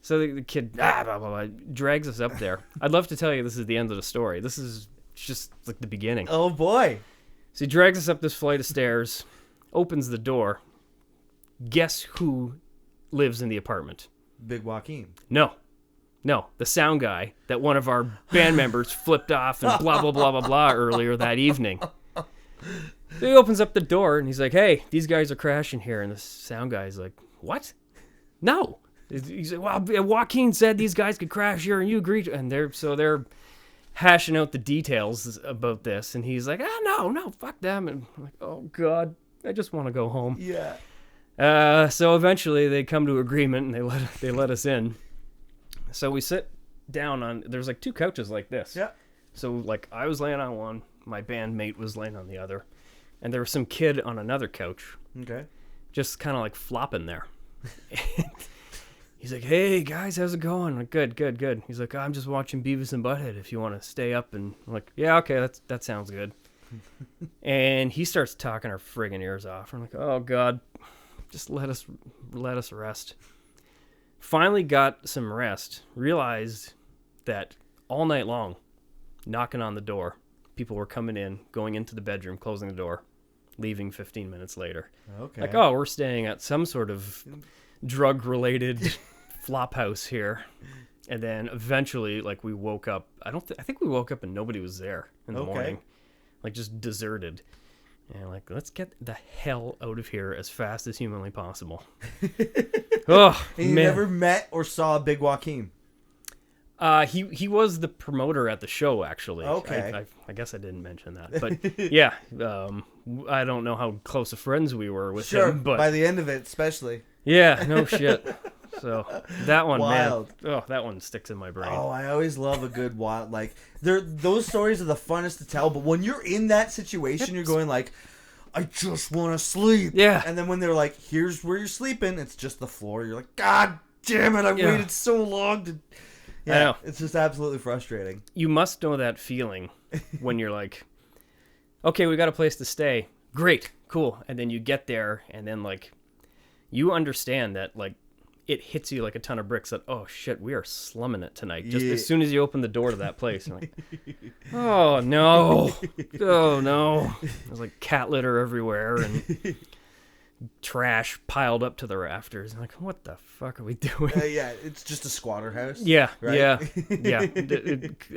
S2: So the kid blah, blah, blah, drags us up there. I'd love to tell you this is the end of the story. This is just like the beginning.
S1: Oh, boy.
S2: So he drags us up this flight of stairs, opens the door. Guess who lives in the apartment?
S1: Big Joaquin.
S2: No, the sound guy that one of our band members flipped off and blah, blah, blah, blah, blah earlier that evening. So he opens up the door and he's like, hey, these guys are crashing here. And the sound guy's like, what? No, He's like, well, Joaquin said these guys could crash here, and you agreed. And they're hashing out the details about this, and he's like, no, fuck them. And I'm like, oh God, I just want to go home.
S1: Yeah.
S2: So eventually they come to agreement, and they let us in. So we sit down on. There's like 2 couches like this.
S1: Yeah.
S2: So like I was laying on one, my bandmate was laying on the other, and there was some kid on another couch.
S1: Okay.
S2: Just kind of like flopping there. He's like, hey guys, how's it going? I'm like, good. He's like, I'm just watching Beavis and Butthead if you want to stay up. And I'm like, yeah, okay, that sounds good. And he starts talking our friggin' ears off. I'm like, oh God, just let us rest. Finally got some rest. Realized that all night long, knocking on the door, people were coming in, going into the bedroom, closing the door, leaving 15 minutes later.
S1: Okay.
S2: Like, oh, we're staying at some sort of drug-related flop house here. And then eventually, like, we woke up. I think we woke up and nobody was there in the morning. Like, just deserted. And like, let's get the hell out of here as fast as humanly possible. Oh,
S1: and you never met or saw Big Joaquin?
S2: He was the promoter at the show, actually.
S1: Okay.
S2: I guess I didn't mention that. But, yeah, I don't know how close of friends we were with him. But
S1: by the end of it, especially.
S2: Yeah, no shit. So that one,
S1: Wild.
S2: man, oh, that one sticks in my brain.
S1: Oh, I always love a good wild. Like, those stories are the funnest to tell. But when you're in that situation, you're going like, I just want to sleep.
S2: Yeah.
S1: And then when they're like, here's where you're sleeping, it's just the floor. You're like, God damn it, I waited so long to. Yeah, I know. It's just absolutely frustrating.
S2: You must know that feeling when you're like, okay, we got a place to stay. Great, cool. And then you get there, and then like, you understand that like, it hits you like a ton of bricks that, oh shit, we are slumming it tonight. Just as soon as you open the door to that place, you're like, oh no, oh no. There's like cat litter everywhere and trash piled up to the rafters. I'm like, what the fuck are we doing?
S1: Yeah, it's just a squatter house.
S2: Yeah,
S1: right?
S2: yeah.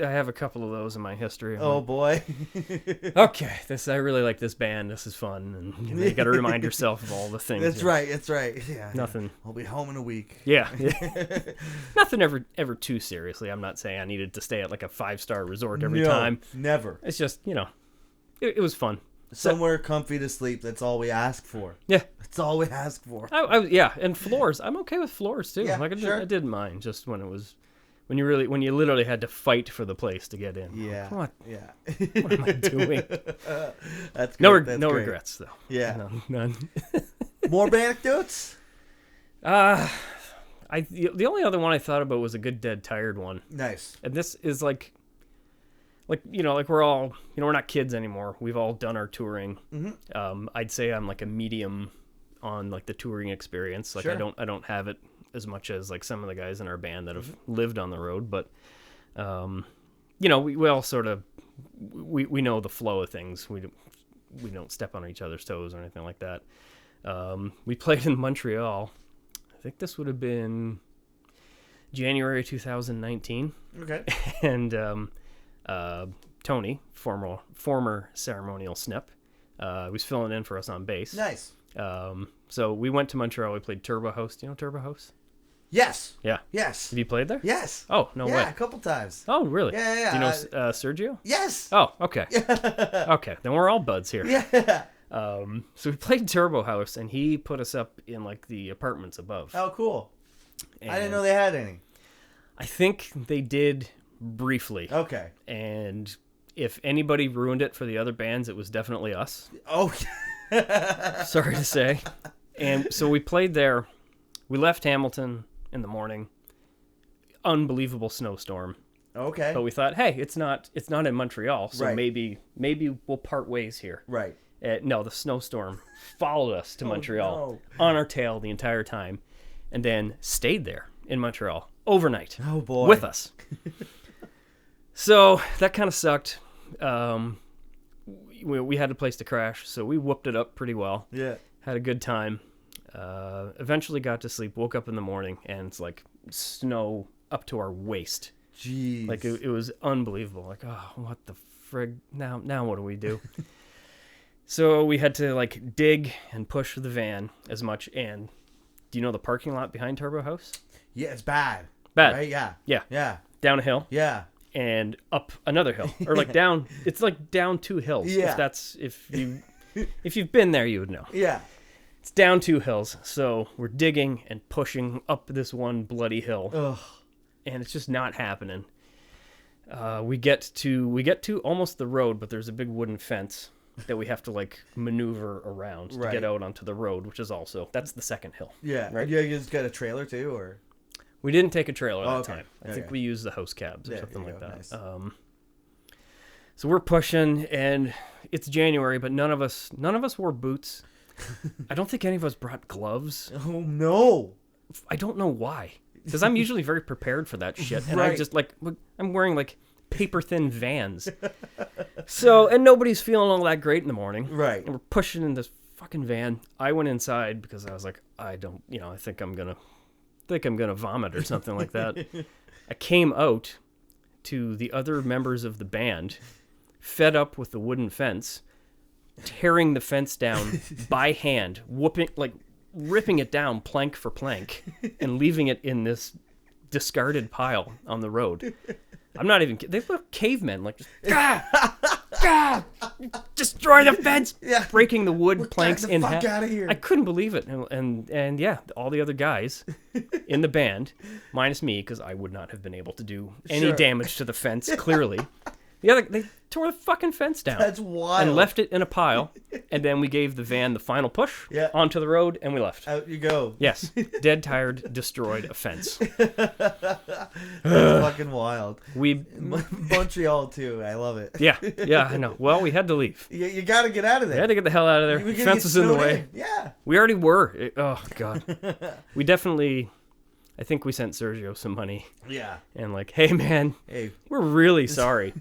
S2: I have a couple of those in my history.
S1: Oh boy.
S2: Okay, I really like this band. This is fun, and you got to remind yourself of all the things.
S1: That's right. Yeah.
S2: Nothing.
S1: I'll be home in a week.
S2: Yeah. Nothing ever too seriously. I'm not saying I needed to stay at like a 5-star resort every time.
S1: Never.
S2: It's just it was fun.
S1: Somewhere comfy to sleep. That's all we ask for.
S2: Yeah.
S1: That's all we ask for.
S2: Yeah, and floors. I'm okay with floors too.
S1: Yeah,
S2: like
S1: sure.
S2: I didn't mind just when you literally had to fight for the place to get in.
S1: Yeah.
S2: What?
S1: Yeah.
S2: What am I doing?
S1: That's
S2: great.
S1: That's
S2: no
S1: great.
S2: regrets though.
S1: Yeah.
S2: None.
S1: More anecdotes?
S2: The only other one I thought about was a Good Dead Tired one.
S1: Nice.
S2: And this is like we're all, we're not kids anymore. We've all done our touring.
S1: Mm-hmm.
S2: I'd say I'm like a medium on like the touring experience. Like
S1: sure.
S2: I don't have it as much as like some of the guys in our band that have lived on the road, but we all sort of we know the flow of things. We don't step on each other's toes or anything like that. We played in Montreal. I think this would have been January 2019.
S1: Okay.
S2: And Tony, former ceremonial snip, was filling in for us on bass.
S1: Nice.
S2: So we went to Montreal. We played Turbo House. Do you know Turbo House?
S1: Yes.
S2: Yeah.
S1: Yes.
S2: Have you played there?
S1: Yes.
S2: Oh, no way.
S1: Yeah, a couple times.
S2: Oh, really?
S1: Yeah.
S2: Do you know Sergio?
S1: Yes.
S2: Oh, okay. Okay, then we're all buds here.
S1: Yeah.
S2: So we played Turbo House, and he put us up in like the apartments above.
S1: Oh, cool.
S2: And
S1: I didn't know they had any.
S2: I think they did briefly.
S1: Okay.
S2: And if anybody ruined it for the other bands, it was definitely us.
S1: Oh.
S2: Sorry to say. And so we played there. We left Hamilton in the morning. Unbelievable snowstorm.
S1: Okay.
S2: But we thought, hey, it's not in Montreal, so
S1: right.
S2: maybe we'll part ways here.
S1: Right.
S2: No, the snowstorm followed us to Montreal
S1: no.
S2: on our tail the entire time, and then stayed there in Montreal overnight.
S1: Oh boy.
S2: With us. So that kind of sucked. We had a place to crash, so we whooped it up pretty well.
S1: Yeah.
S2: Had a good time. Eventually got to sleep. Woke up in the morning, and it's like snow up to our waist.
S1: Jeez.
S2: Like it was unbelievable. Like, oh, what the frig? Now what do we do? So we had to like dig and push the van as much and Do you know the parking lot behind Turbo House?
S1: Yeah, it's bad.
S2: Bad.
S1: Right? Yeah.
S2: Yeah.
S1: Yeah.
S2: Down a hill.
S1: Yeah.
S2: And up another hill, or like down. It's like down 2 hills.
S1: Yeah.
S2: If you've been there, you would know.
S1: Yeah.
S2: It's down 2 hills, so we're digging and pushing up this one bloody hill,
S1: Ugh.
S2: and it's just not happening. We get to almost the road, but there's a big wooden fence that we have to like maneuver around to get out onto the road, which is that's the second hill.
S1: Yeah.
S2: Right.
S1: Yeah. You just got a trailer too, or?
S2: We didn't take a trailer that
S1: okay.
S2: time. I think we used the house cabs or something like that.
S1: Nice.
S2: So we're pushing, and it's January, but none of us wore boots. I don't think any of us brought gloves.
S1: Oh no!
S2: I don't know why, because I'm usually very prepared for that shit, and
S1: Right.
S2: I just I'm wearing like paper thin Vans. So, and nobody's feeling all that great in the morning.
S1: Right.
S2: And we're pushing in this fucking van. I went inside because I was like, I think I'm gonna vomit or something like that. I came out to the other members of the band, fed up with the wooden fence, tearing the fence down by hand, ripping it down plank for plank, and leaving it in this discarded pile on the road. I'm not even kidding. They look cavemen, like just destroy the fence, breaking the wood planks in half.
S1: Fuck out of here!
S2: I couldn't believe it, and yeah, all the other guys in the band, minus me, because I would not have been able to do any damage to the fence. Clearly, they tore the fucking fence down.
S1: That's wild.
S2: And left it in a pile, and then we gave the van the final push onto the road, and we left.
S1: Out you go.
S2: Yes, dead tired, destroyed a fence.
S1: That's fucking wild.
S2: We
S1: Montreal too. I love it.
S2: Yeah, I know. Well, we had to leave.
S1: You got to get out of there.
S2: We had to get the hell out of there.
S1: We
S2: Fence was in the way.
S1: Yeah.
S2: We already were. Oh god. We definitely. I think we sent Sergio some money.
S1: Yeah.
S2: And like, hey man, we're really sorry.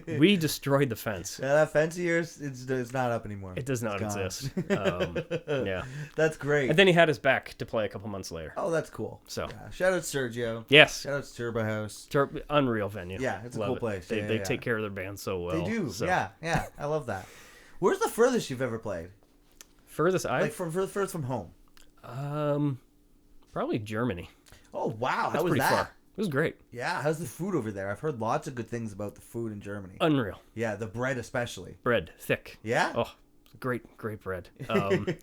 S2: We destroyed the fence.
S1: Yeah, that fence of yours, it's not up anymore.
S2: It does not exist. Yeah.
S1: That's great.
S2: And then he had us back to play a couple months later.
S1: Oh, that's cool.
S2: So
S1: shout out Sergio.
S2: Yes.
S1: Shout out to Turbo House.
S2: Unreal venue.
S1: Yeah, it's a
S2: Love
S1: cool
S2: it.
S1: place.
S2: They take care of their band so well.
S1: They do.
S2: So.
S1: Yeah. I love that. Where's the furthest you've ever played?
S2: Furthest
S1: furthest from home.
S2: Probably Germany.
S1: Oh wow,
S2: That's
S1: how was
S2: pretty
S1: that?
S2: far. It was great.
S1: Yeah, how's the food over there? I've heard lots of good things about the food in Germany.
S2: Unreal.
S1: Yeah, the bread especially.
S2: Bread, thick.
S1: Yeah?
S2: Oh, great bread. I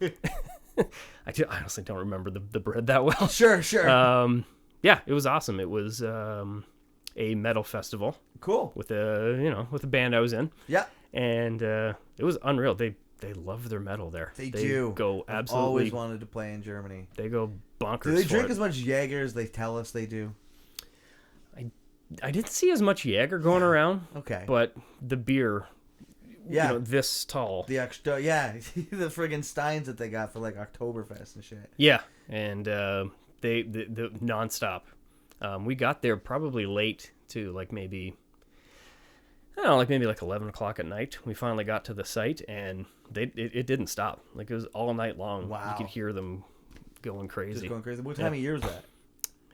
S2: honestly don't remember the bread that well.
S1: Sure.
S2: Yeah, it was awesome. It was a metal festival.
S1: Cool.
S2: With the band I was in.
S1: Yeah.
S2: And it was unreal. They love their metal there.
S1: They do.
S2: Go
S1: I've
S2: absolutely.
S1: always wanted to play in Germany.
S2: They go bonkers.
S1: Do they drink
S2: for it.
S1: as much Jaeger as they tell us they do?
S2: I didn't see as much Jaeger going around.
S1: Okay.
S2: But the beer, this tall.
S1: The extra, the friggin' steins that they got for like Oktoberfest and shit.
S2: Yeah, and the nonstop. We got there probably late too, like maybe 11 o'clock at night. We finally got to the site, and it didn't stop. Like it was all night long.
S1: Wow.
S2: You could hear them going crazy.
S1: Just going crazy. What time of year was that?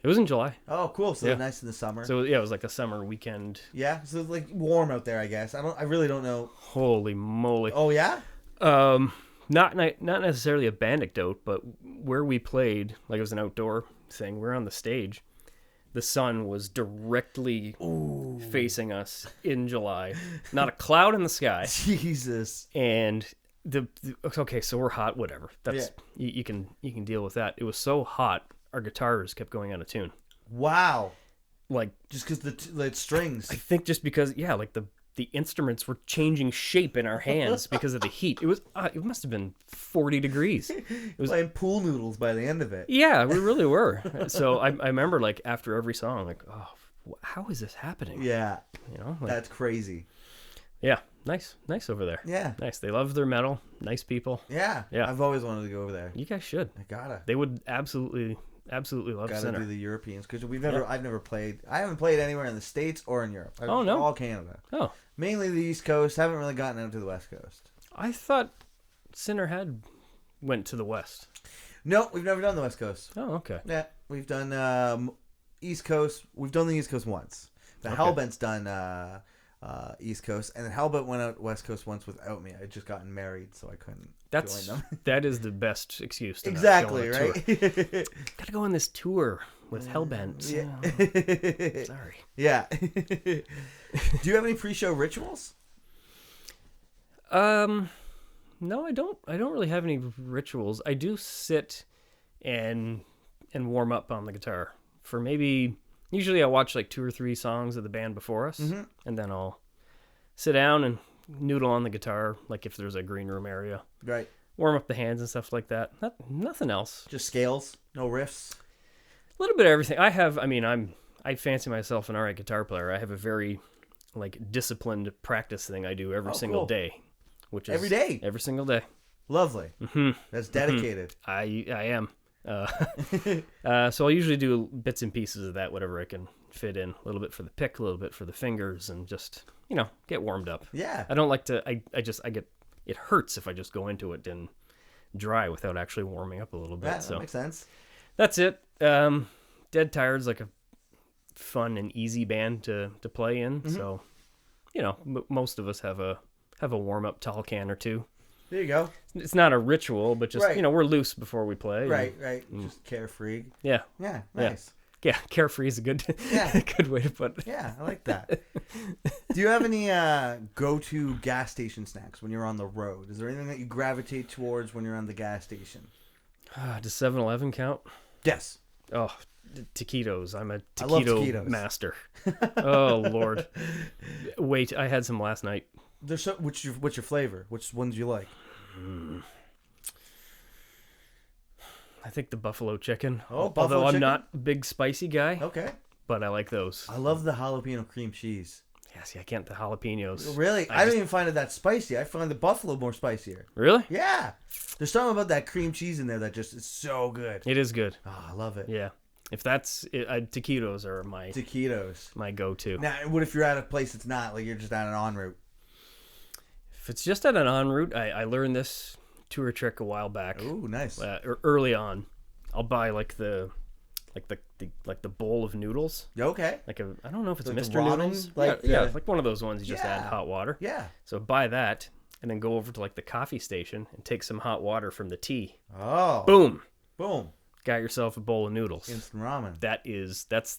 S2: It was in July.
S1: Oh, cool. So nice in the summer.
S2: So yeah, it was like a summer weekend.
S1: Yeah, so it's like warm out there, I guess. I really don't know.
S2: Holy moly.
S1: Oh yeah.
S2: Not necessarily a band anecdote, but where we played, like it was an outdoor thing. We're on the stage. The sun was directly facing us in July. Not a cloud in the sky.
S1: Jesus.
S2: And okay, so we're hot. Whatever. That's you can deal with that. It was so hot, our guitars kept going out of tune.
S1: Wow.
S2: Like
S1: just because the strings.
S2: I think just because like the instruments were changing shape in our hands because of the heat. It was it must have been 40 degrees. It was
S1: playing pool noodles by the end of it.
S2: Yeah, we really were. So I remember like after every song, like, oh, how is this happening?
S1: Yeah,
S2: like,
S1: that's crazy.
S2: Yeah, nice over there.
S1: Yeah,
S2: nice. They love their metal. Nice people.
S1: Yeah. I've always wanted to go over there.
S2: You guys should.
S1: I gotta.
S2: They would absolutely love.
S1: Gotta do the Europeans because I've never played. I haven't played anywhere in the States or in Europe.
S2: No,
S1: all Canada.
S2: Oh,
S1: mainly the East Coast. Haven't really gotten out to the West Coast.
S2: I thought Sinner had went to the West.
S1: No, we've never done the West Coast.
S2: Oh, okay.
S1: Yeah, we've done East Coast. We've done the East Coast once. The Hellbent's done East Coast, and then Halbut went out West Coast once without me. I had just gotten married, so I couldn't join them.
S2: That is the best excuse to
S1: Exactly,
S2: not go on a
S1: right?
S2: tour. Gotta go on this tour with Hellbent.
S1: Yeah.
S2: Sorry.
S1: Yeah. Do you have any pre-show rituals?
S2: No, I don't. I don't really have any rituals. I do sit and warm up on the guitar for maybe. Usually, I watch like 2 or 3 songs of the band before us, and then I'll sit down and noodle on the guitar, like if there's a green room area.
S1: Right.
S2: Warm up the hands and stuff like that. Nothing else.
S1: Just scales, no riffs.
S2: A little bit of everything. I fancy myself an alright guitar player. I have a very disciplined practice thing I do every single day, which is
S1: every day,
S2: every single day.
S1: Lovely. That's dedicated.
S2: I am. So I'll usually do bits and pieces of that, whatever I can fit in. A little bit for the pick, a little bit for the fingers, and just get warmed up.
S1: Yeah.
S2: I don't like to. I get. It hurts if I just go into it and dry without actually warming up a little bit.
S1: Yeah,
S2: so
S1: that makes sense.
S2: That's it. Dead Tired's like a fun and easy band to play in. So, most of us have a warm up tall can or two.
S1: There you go.
S2: It's not a ritual, but just
S1: Right.
S2: we're loose before we play.
S1: Right. Just carefree.
S2: Yeah.
S1: Yeah. Nice.
S2: Yeah. Carefree is a good good way to put it.
S1: Yeah, I like that. Do you have any go-to gas station snacks when you're on the road? Is there anything that you gravitate towards when you're on the gas station?
S2: Does 7-Eleven count?
S1: Yes.
S2: Oh, taquitos. I'm a
S1: I love
S2: taquito
S1: taquitos.
S2: master. Oh Lord. Wait, I had some last night.
S1: There's what's your flavor? Which ones do you like?
S2: I think the buffalo chicken.
S1: Oh, buffalo
S2: although I'm
S1: chicken?
S2: not a big spicy guy,
S1: Okay.
S2: but I like those.
S1: I love the jalapeno cream cheese.
S2: Yeah, see, I can't the jalapenos.
S1: Really? I don't even find it that spicy. I find the buffalo more spicier.
S2: Really?
S1: Yeah. There's something about that cream cheese in there that just is so good.
S2: It is good.
S1: Oh, I love it.
S2: Yeah. If that's it, taquitos are my
S1: Taquitos.
S2: go-to.
S1: Now, what if you're at a place that's not, like you're just at an en route?
S2: If it's just at an en route, I learned this tour trick a while back.
S1: Ooh, nice.
S2: Early on, I'll buy like the bowl of noodles.
S1: Okay.
S2: I don't know if it's
S1: Like the
S2: Mr.
S1: ramen?
S2: Noodles.
S1: Like
S2: yeah,
S1: the-
S2: like one of those ones you just add
S1: Yeah.
S2: hot water.
S1: Yeah.
S2: So buy that and then go over to like the coffee station and take some hot water from the tea.
S1: Oh.
S2: Boom.
S1: Boom.
S2: Got yourself a bowl of noodles.
S1: Instant ramen.
S2: That's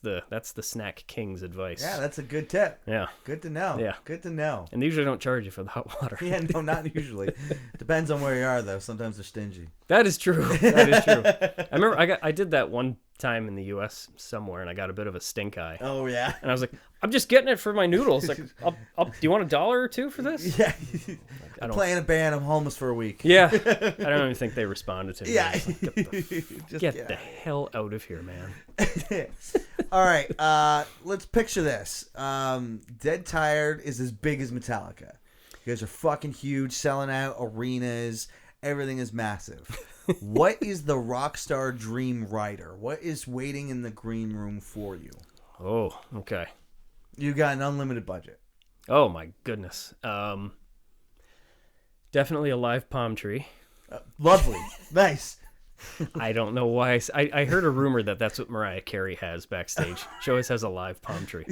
S2: the snack king's advice.
S1: Yeah, that's a good tip.
S2: Yeah.
S1: Good to know.
S2: Yeah.
S1: Good to know.
S2: And they usually don't charge you for the hot water.
S1: Yeah, no, not usually. Depends on where you are, though. Sometimes they're stingy.
S2: That is true. That is true. I remember I did that one time in the U.S. somewhere, and I got a bit of a stink eye.
S1: Oh, yeah.
S2: And I was like, I'm just getting it for my noodles. Like, do you want $1 or $2 for this?
S1: Yeah.
S2: I don't.
S1: Playing a band. I'm homeless for a week.
S2: Yeah. I don't even think they responded to me.
S1: Yeah.
S2: I was like,
S1: Just
S2: get the hell out of here, man.
S1: All right. Let's picture this. Dead Tired is as big as Metallica. You guys are fucking huge, selling out arenas. Everything is massive. What is the rock star dream rider? What is waiting in the green room for you?
S2: Oh, okay.
S1: You got an unlimited budget.
S2: Oh my goodness. Definitely a live palm tree.
S1: Lovely. Nice.
S2: I don't know why. I heard a rumor that that's what Mariah Carey has backstage. She always has a live palm tree.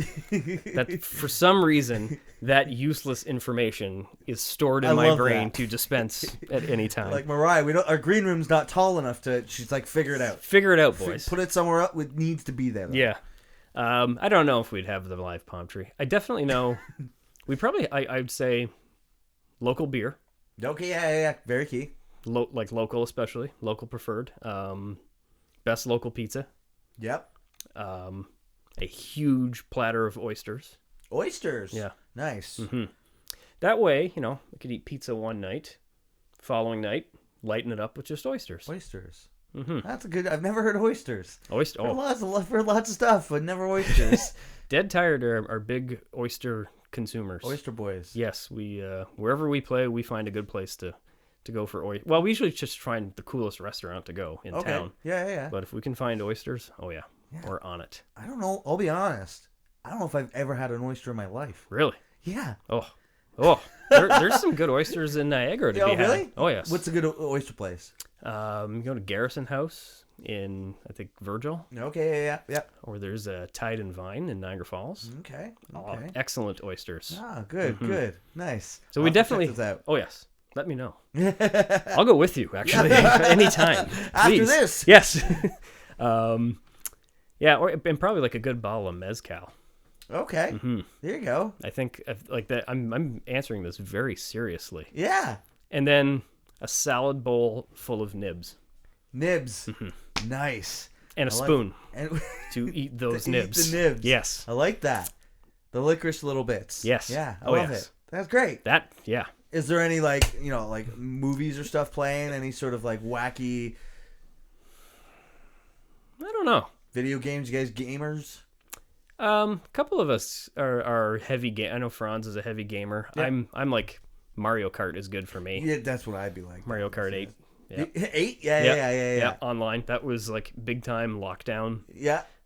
S2: That for some reason that useless information is stored in
S1: I
S2: my
S1: love
S2: brain
S1: that.
S2: to dispense at any time.
S1: Like Mariah, our green room's not tall enough to. She's like, figure it out.
S2: Figure it out, boys.
S1: Put it somewhere up. It needs to be there. Though.
S2: Yeah. I don't know if we'd have the live palm tree. I definitely know. We probably. I'd say local beer.
S1: Okay. Yeah. Very key.
S2: Like local, especially local preferred. Best local pizza.
S1: Yep.
S2: A huge platter of oysters.
S1: Oysters.
S2: Yeah.
S1: Nice.
S2: Mm-hmm. That way, we could eat pizza one night, following night, lighten it up with just oysters.
S1: Oysters.
S2: Mm-hmm.
S1: That's a good. I've never heard of oysters.
S2: Oyster.
S1: Heard lots of stuff, but never oysters.
S2: Dead Tired are big oyster consumers.
S1: Oyster boys.
S2: Yes, we wherever we play, we find a good place to go for oyster. Well, we usually just find the coolest restaurant to go in town.
S1: Yeah.
S2: But if we can find oysters, oh yeah, we're on it.
S1: I don't know. I'll be honest. I don't know if I've ever had an oyster in my life.
S2: Really?
S1: Yeah.
S2: Oh, There's some good oysters in Niagara to be had.
S1: Really?
S2: Oh, yes.
S1: What's a good oyster place?
S2: You go to Garrison House in, I think, Virgil.
S1: Okay, yeah.
S2: Or there's a Tide and Vine in Niagara Falls.
S1: Okay.
S2: Excellent oysters.
S1: Ah, good. Nice.
S2: So
S1: I'll
S2: we
S1: have to check
S2: definitely.
S1: this out.
S2: Oh yes, let me know. I'll go with you actually anytime.
S1: After
S2: Please.
S1: this.
S2: Yes. Yeah, and probably like a good bottle of mezcal.
S1: Okay. There you go.
S2: I think like that. I'm answering this very seriously.
S1: Yeah.
S2: And then a salad bowl full of nibs.
S1: Nibs. Nice.
S2: And a spoon
S1: And
S2: to eat those
S1: to
S2: nibs.
S1: Eat the nibs.
S2: Yes.
S1: I like that. The licorice little bits.
S2: Yes.
S1: Yeah. I love it. That's great.
S2: Yeah.
S1: Is there any like movies or stuff playing? Any sort of like wacky
S2: I don't know.
S1: video games? You guys gamers?
S2: A couple of us are heavy game. I know Franz is a heavy gamer.
S1: Yeah.
S2: I'm like Mario Kart is good for me.
S1: Yeah, that's what I'd be like.
S2: Mario Kart 8. Yeah.
S1: 8? Yeah.
S2: Online. That was like big time lockdown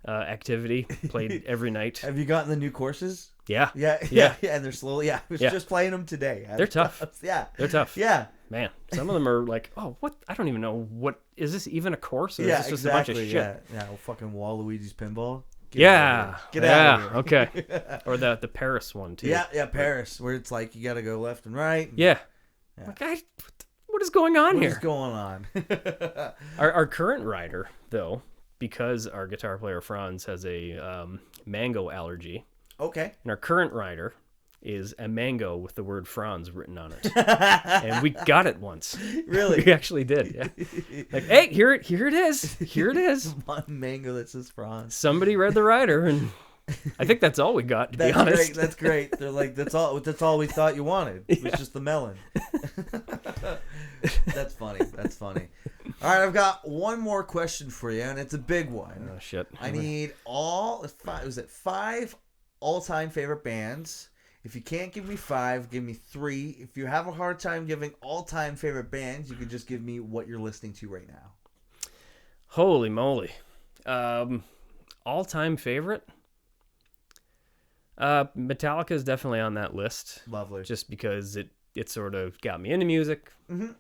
S2: activity. Played every night.
S1: Have you gotten the new courses?
S2: Yeah.
S1: Yeah. And they're slowly. Yeah, I was
S2: Yeah.
S1: just playing them today.
S2: They're tough.
S1: Yeah.
S2: They're tough.
S1: Yeah.
S2: Man, some of them are like, oh, what? I don't even know what is this even a course? Or
S1: Yeah,
S2: is this just
S1: exactly.
S2: a bunch of shit?
S1: Yeah. Well, fucking Waluigi's pinball.
S2: Get
S1: out of here.
S2: Okay. Or the Paris one too.
S1: Yeah, Paris, where it's like you got to go left and right.
S2: Yeah. Like, what is going on
S1: What
S2: here?
S1: is going on?
S2: Our current rider, though, because our guitar player Franz has a mango allergy,
S1: Okay.
S2: and our current rider is a mango with the word Franz written on it. And we got it once.
S1: Really?
S2: We actually did, yeah. Like, hey, here it is. Here it is.
S1: One mango that says Franz.
S2: Somebody read the rider, and I think that's all we got, to be honest.
S1: That's great. They're like, that's all we thought you wanted. It was just the melon. That's funny. All right, I've got one more question for you, and it's a big one.
S2: Oh, shit.
S1: I need five all-time favorite bands. If you can't give me 5, give me 3. If you have a hard time giving all-time favorite bands, you could just give me what you're listening to right now.
S2: Holy moly. All-time favorite? Metallica is definitely on that list.
S1: Lovely.
S2: Just because it sort of got me into music.
S1: Mm-hmm.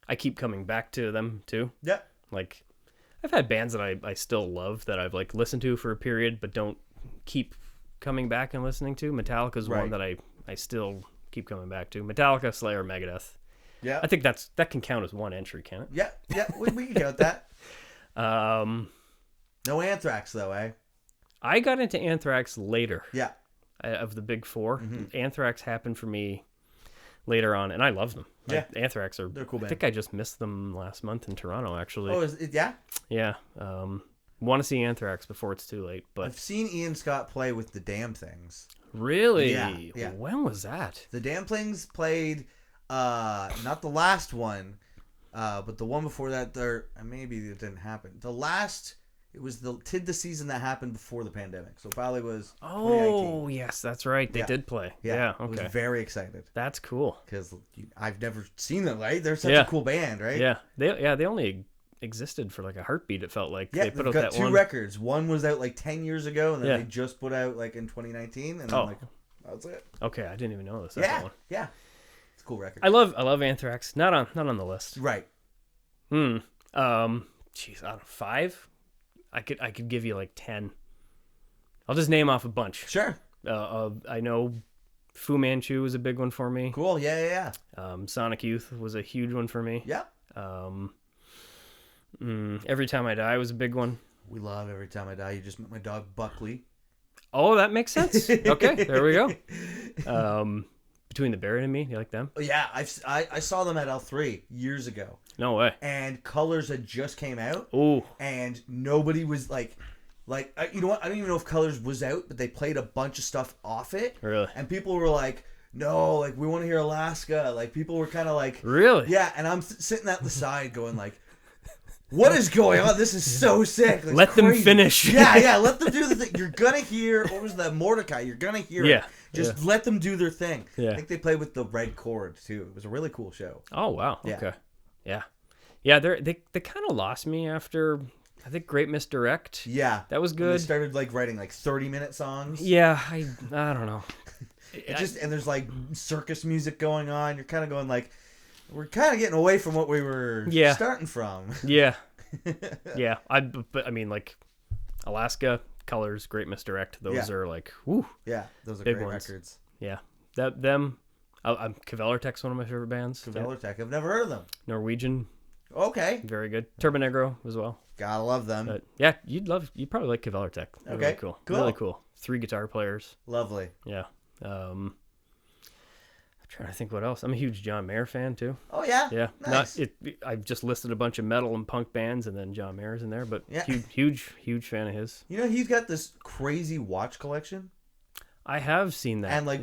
S2: I keep coming back to them, too.
S1: Yep.
S2: Like, I've had bands that I still love that I've, like, listened to for a period, but don't keep coming back and listening to. Metallica's one that I still keep coming back to. Metallica, Slayer, Megadeth.
S1: Yeah.
S2: I think that can count as one entry, can it?
S1: Yeah, we can count that. No Anthrax, though, eh?
S2: I got into Anthrax later.
S1: Yeah.
S2: Of the big 4.
S1: Mm-hmm.
S2: Anthrax happened for me later on, and I love them.
S1: Yeah.
S2: Anthrax
S1: they're cool band.
S2: I think I just missed them last month in Toronto, actually.
S1: Oh, is it? Yeah?
S2: Yeah. Want to see Anthrax before it's too late, but
S1: I've seen Ian Scott play with the Damn Things.
S2: really?
S1: Yeah.
S2: When was that?
S1: The Damn Things played, not the last one, but the one before that. Maybe it didn't happen. It was the season that happened before the pandemic, so probably was 2019.
S2: Oh, yes, that's right. They did play. Yeah,
S1: I was
S2: okay.
S1: very excited
S2: That's cool.
S1: because I've never seen them. Right? They're such a cool band, right?
S2: Yeah, they only existed for like a heartbeat. It felt like
S1: Yeah,
S2: they put
S1: they've
S2: out
S1: got
S2: that
S1: 2
S2: one
S1: records. One was out like 10 years ago, and then
S2: Yeah.
S1: they just put out like in 2019, and
S2: Oh.
S1: I'm like, that's it.
S2: Okay, I didn't even know the second one.
S1: Yeah, it's a cool record.
S2: I love Anthrax. Not on the list.
S1: Right.
S2: Jeez, out of 5, I could give you like 10. I'll just name off a bunch.
S1: Sure.
S2: I know Fu Manchu was a big one for me.
S1: Cool. Yeah.
S2: Sonic Youth was a huge one for me.
S1: Yeah.
S2: Every Time I Die was a big one.
S1: We love Every Time I Die. You just met my dog Buckley.
S2: Oh, that makes sense. Okay, there we go. Between the Buried and Me, you like them?
S1: Oh, yeah, I saw them at L3 years ago,
S2: No way.
S1: and Colors had just came out,
S2: Ooh,
S1: and nobody was like, you know what? I don't even know if Colors was out, but they played a bunch of stuff off it,
S2: really?
S1: and people were like, no, like we want to hear Alaska. Like people were kind of like,
S2: Really?
S1: yeah, and I'm sitting at the side going like, what is going on? This is so sick. It's
S2: Let them
S1: crazy.
S2: finish.
S1: Yeah, let them do the thing. You're gonna hear, what was that, Mordecai? You're gonna hear it.
S2: Yeah.
S1: Just let them do their thing.
S2: Yeah.
S1: I think they played with the red chord too. It was a really cool show.
S2: Oh wow.
S1: Yeah.
S2: Okay. Yeah. They kind of lost me after I think Great Misdirect.
S1: Yeah,
S2: That was
S1: When
S2: good.
S1: They started like writing like 30-minute songs.
S2: Yeah, I don't know.
S1: And there's like circus music going on. You're kind of going like, we're kind of getting away from what we were starting from.
S2: Yeah. Yeah. But I mean, like Alaska, Colors, Great Misdirect. Those are like, whoo.
S1: Yeah, those are
S2: big
S1: great
S2: ones.
S1: records.
S2: Yeah. Cavellertech's one of my favorite bands.
S1: Cavellertech. I've never heard of them.
S2: Norwegian.
S1: Okay.
S2: Very good. Turbo Negro as well.
S1: Gotta love them.
S2: But yeah, you'd probably like Cavellertech.
S1: Okay.
S2: Really cool. Really cool. 3 guitar players.
S1: Lovely.
S2: Yeah. I'm trying to think what else. I'm a huge John Mayer fan too.
S1: Oh yeah.
S2: Yeah.
S1: Nice.
S2: I've just listed a bunch of metal and punk bands, and then John Mayer's in there. But huge fan of his.
S1: You know, he's got this crazy watch collection.
S2: I have seen that.
S1: And like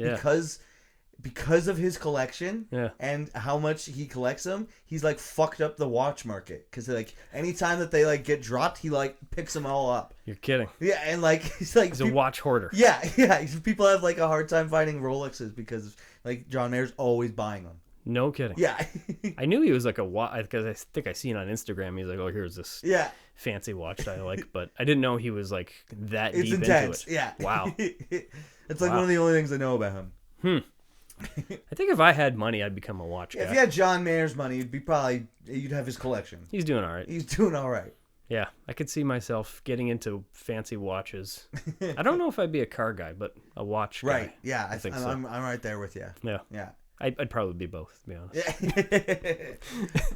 S1: because of his collection and how much he collects them, he's like fucked up the watch market. Because like anytime that they like get dropped, he like picks them all up.
S2: You're kidding.
S1: Yeah, and like he's a
S2: watch hoarder.
S1: Yeah. People have like a hard time finding Rolexes because like John Mayer's always buying them.
S2: No kidding.
S1: Yeah.
S2: I knew he was like a watch, because I think I seen on Instagram. He's like, oh, here's this fancy watch that I like, but I didn't know he was like that deep
S1: intense.
S2: into it.
S1: Yeah.
S2: Wow.
S1: It's like one of the only things I know about him.
S2: I think if I had money, I'd become a watch guy.
S1: If you had John Mayer's money, you'd have his collection.
S2: He's doing all right.
S1: He's doing all right.
S2: Yeah, I could see myself getting into fancy watches. I don't know if I'd be a car guy, but a watch guy.
S1: Right. Yeah, I think
S2: so.
S1: I'm right there with you.
S2: Yeah.
S1: Yeah.
S2: I'd probably be both, to be honest.
S1: Yeah.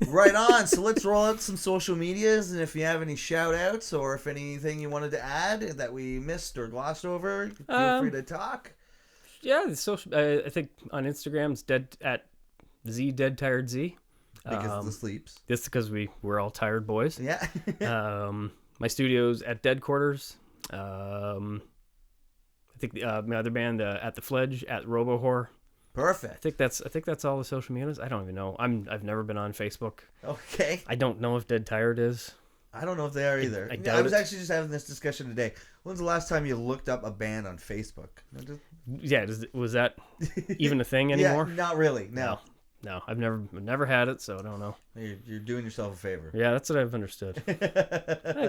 S1: Right on. So let's roll out some social medias, and if you have any shout outs or if anything you wanted to add that we missed or glossed over, feel free to talk.
S2: Yeah, the social. I think on Instagram it's dead tired Z.
S1: Because of the sleeps.
S2: This is because we're all tired boys.
S1: Yeah.
S2: My studio's at Dead Quarters. I think my other band at The Fledge at RoboWhore.
S1: Perfect.
S2: I think that's all the social medias. I don't even know. I've never been on Facebook.
S1: Okay.
S2: I don't know if Dead Tired is.
S1: I don't know if they are either. I was actually just having this discussion today. When's the last time you looked up a band on Facebook?
S2: Yeah, was that even a thing anymore?
S1: Yeah, not really. No,
S2: I've never had it, so I don't know.
S1: You're doing yourself a favor.
S2: Yeah, that's what I've understood.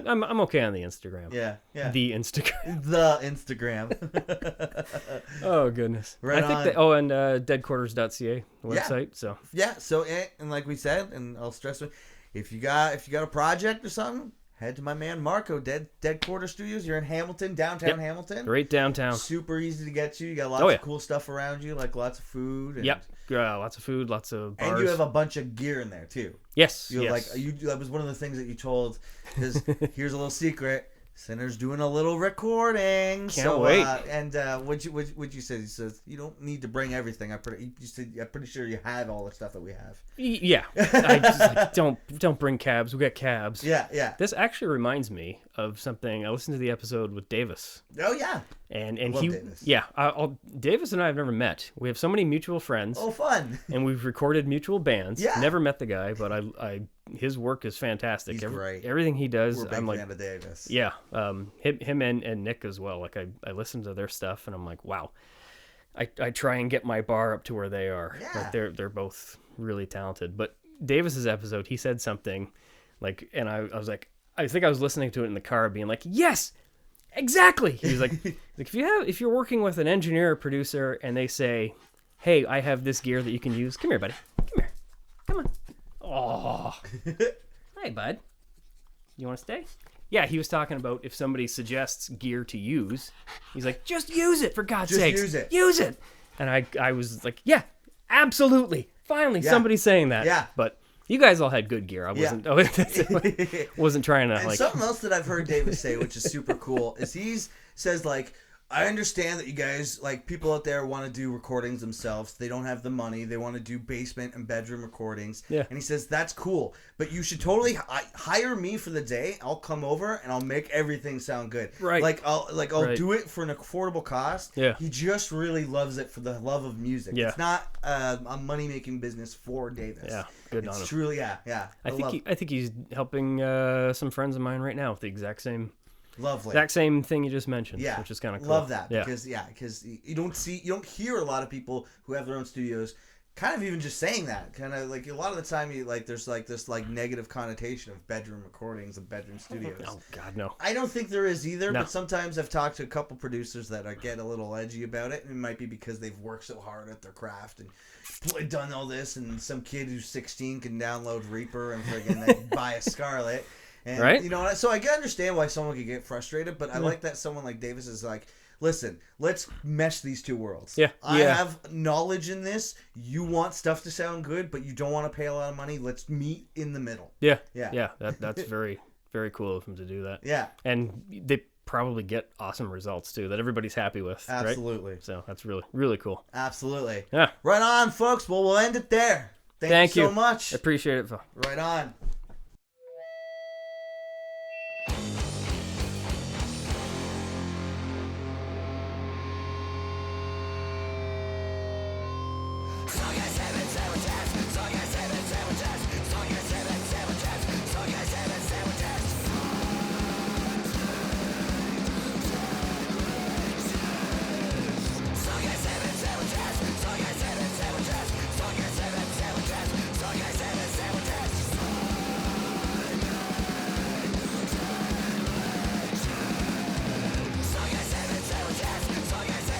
S2: I'm okay on the Instagram.
S1: Yeah.
S2: The Instagram.
S1: The Instagram.
S2: Oh goodness.
S1: Right
S2: I think
S1: on.
S2: and deadquarters.ca website. So
S1: and like we said, and I'll stress it, if you got a project or something, head to my man Marco, Dead Quarter Studios. You're in Hamilton, downtown Hamilton.
S2: Great downtown.
S1: Super easy to get to. You got lots of cool stuff around you, like lots of food. And,
S2: lots of food, lots of bars.
S1: And you have a bunch of gear in there too.
S2: Yes.
S1: You have that was one of the things that you told. Because here's a little secret. Sinner's doing a little recording.
S2: Can't wait.
S1: What you said? He says you don't need to bring everything. I'm pretty sure you have all the stuff that we have.
S2: Yeah. I just like, don't bring cabs. We got cabs.
S1: Yeah.
S2: This actually reminds me of something. I listened to the episode with Davis.
S1: Oh yeah.
S2: And
S1: love
S2: he
S1: Davis.
S2: Davis and I have never met. We have so many mutual friends.
S1: Oh, fun.
S2: And we've recorded mutual bands.
S1: Yeah.
S2: Never met the guy, but his work is fantastic.
S1: He's great.
S2: Everything he does,
S1: We're a big fan of Davis.
S2: Yeah. Him and Nick as well. Like I listen to their stuff and I'm like, wow. I try and get my bar up to where they are.
S1: Yeah.
S2: Like they're both really talented. But Davis's episode, he said something like, and I was like, I think I was listening to it in the car being like, yes, exactly. He was like, if you're working with an engineer or producer and they say, hey, I have this gear that you can use. Come here, buddy. Come on. Oh. Hey, bud. You want to stay? Yeah, he was talking about if somebody suggests gear to use, he's like, just use it, for God's sake.
S1: Use it.
S2: Use it. And I was like, yeah, absolutely. Finally, somebody's saying that.
S1: Yeah.
S2: But you guys all had good gear. I wasn't wasn't trying to
S1: and something else that I've heard Davis say, which is super cool, is he says like, I understand that you guys, like, people out there want to do recordings themselves. They don't have the money. They want to do basement and bedroom recordings.
S2: Yeah.
S1: And he says, that's cool. But you should totally hire me for the day. I'll come over and I'll make everything sound good.
S2: Right.
S1: I'll do it for an affordable cost.
S2: Yeah.
S1: He just really loves it for the love of music.
S2: Yeah.
S1: It's not a money-making business for Davis.
S2: Yeah. Good on him.
S1: It's truly, yeah.
S2: I think he's helping some friends of mine right now with the exact same...
S1: Lovely.
S2: Exact same thing you just mentioned, which is kind of cool.
S1: Love that because you don't hear a lot of people who have their own studios kind of even just saying that, kind of like a lot of the time you like there's like this like negative connotation of bedroom recordings and bedroom studios.
S2: Oh God, no.
S1: I don't think there is either,
S2: No.
S1: but sometimes I've talked to a couple producers that get a little edgy about it, and it might be because they've worked so hard at their craft and done all this, and some kid who's 16 can download Reaper and friggin' then buy a Scarlet. And,
S2: Right?
S1: You know, so I can understand why someone could get frustrated, but I like that someone like Davis is like, listen, let's mesh these two worlds.
S2: Yeah.
S1: I
S2: Yeah.
S1: have knowledge in this. You want stuff to sound good, but you don't want to pay a lot of money. Let's meet in the middle.
S2: Yeah.
S1: Yeah.
S2: Yeah. That's very, very cool of him to do that.
S1: Yeah.
S2: And they probably get awesome results too that everybody's happy with.
S1: Absolutely.
S2: Right? So that's really, really cool.
S1: Absolutely.
S2: Yeah.
S1: Right on, folks. Well, we'll end it there. Thank you so much.
S2: I appreciate it, Phil.
S1: Right on.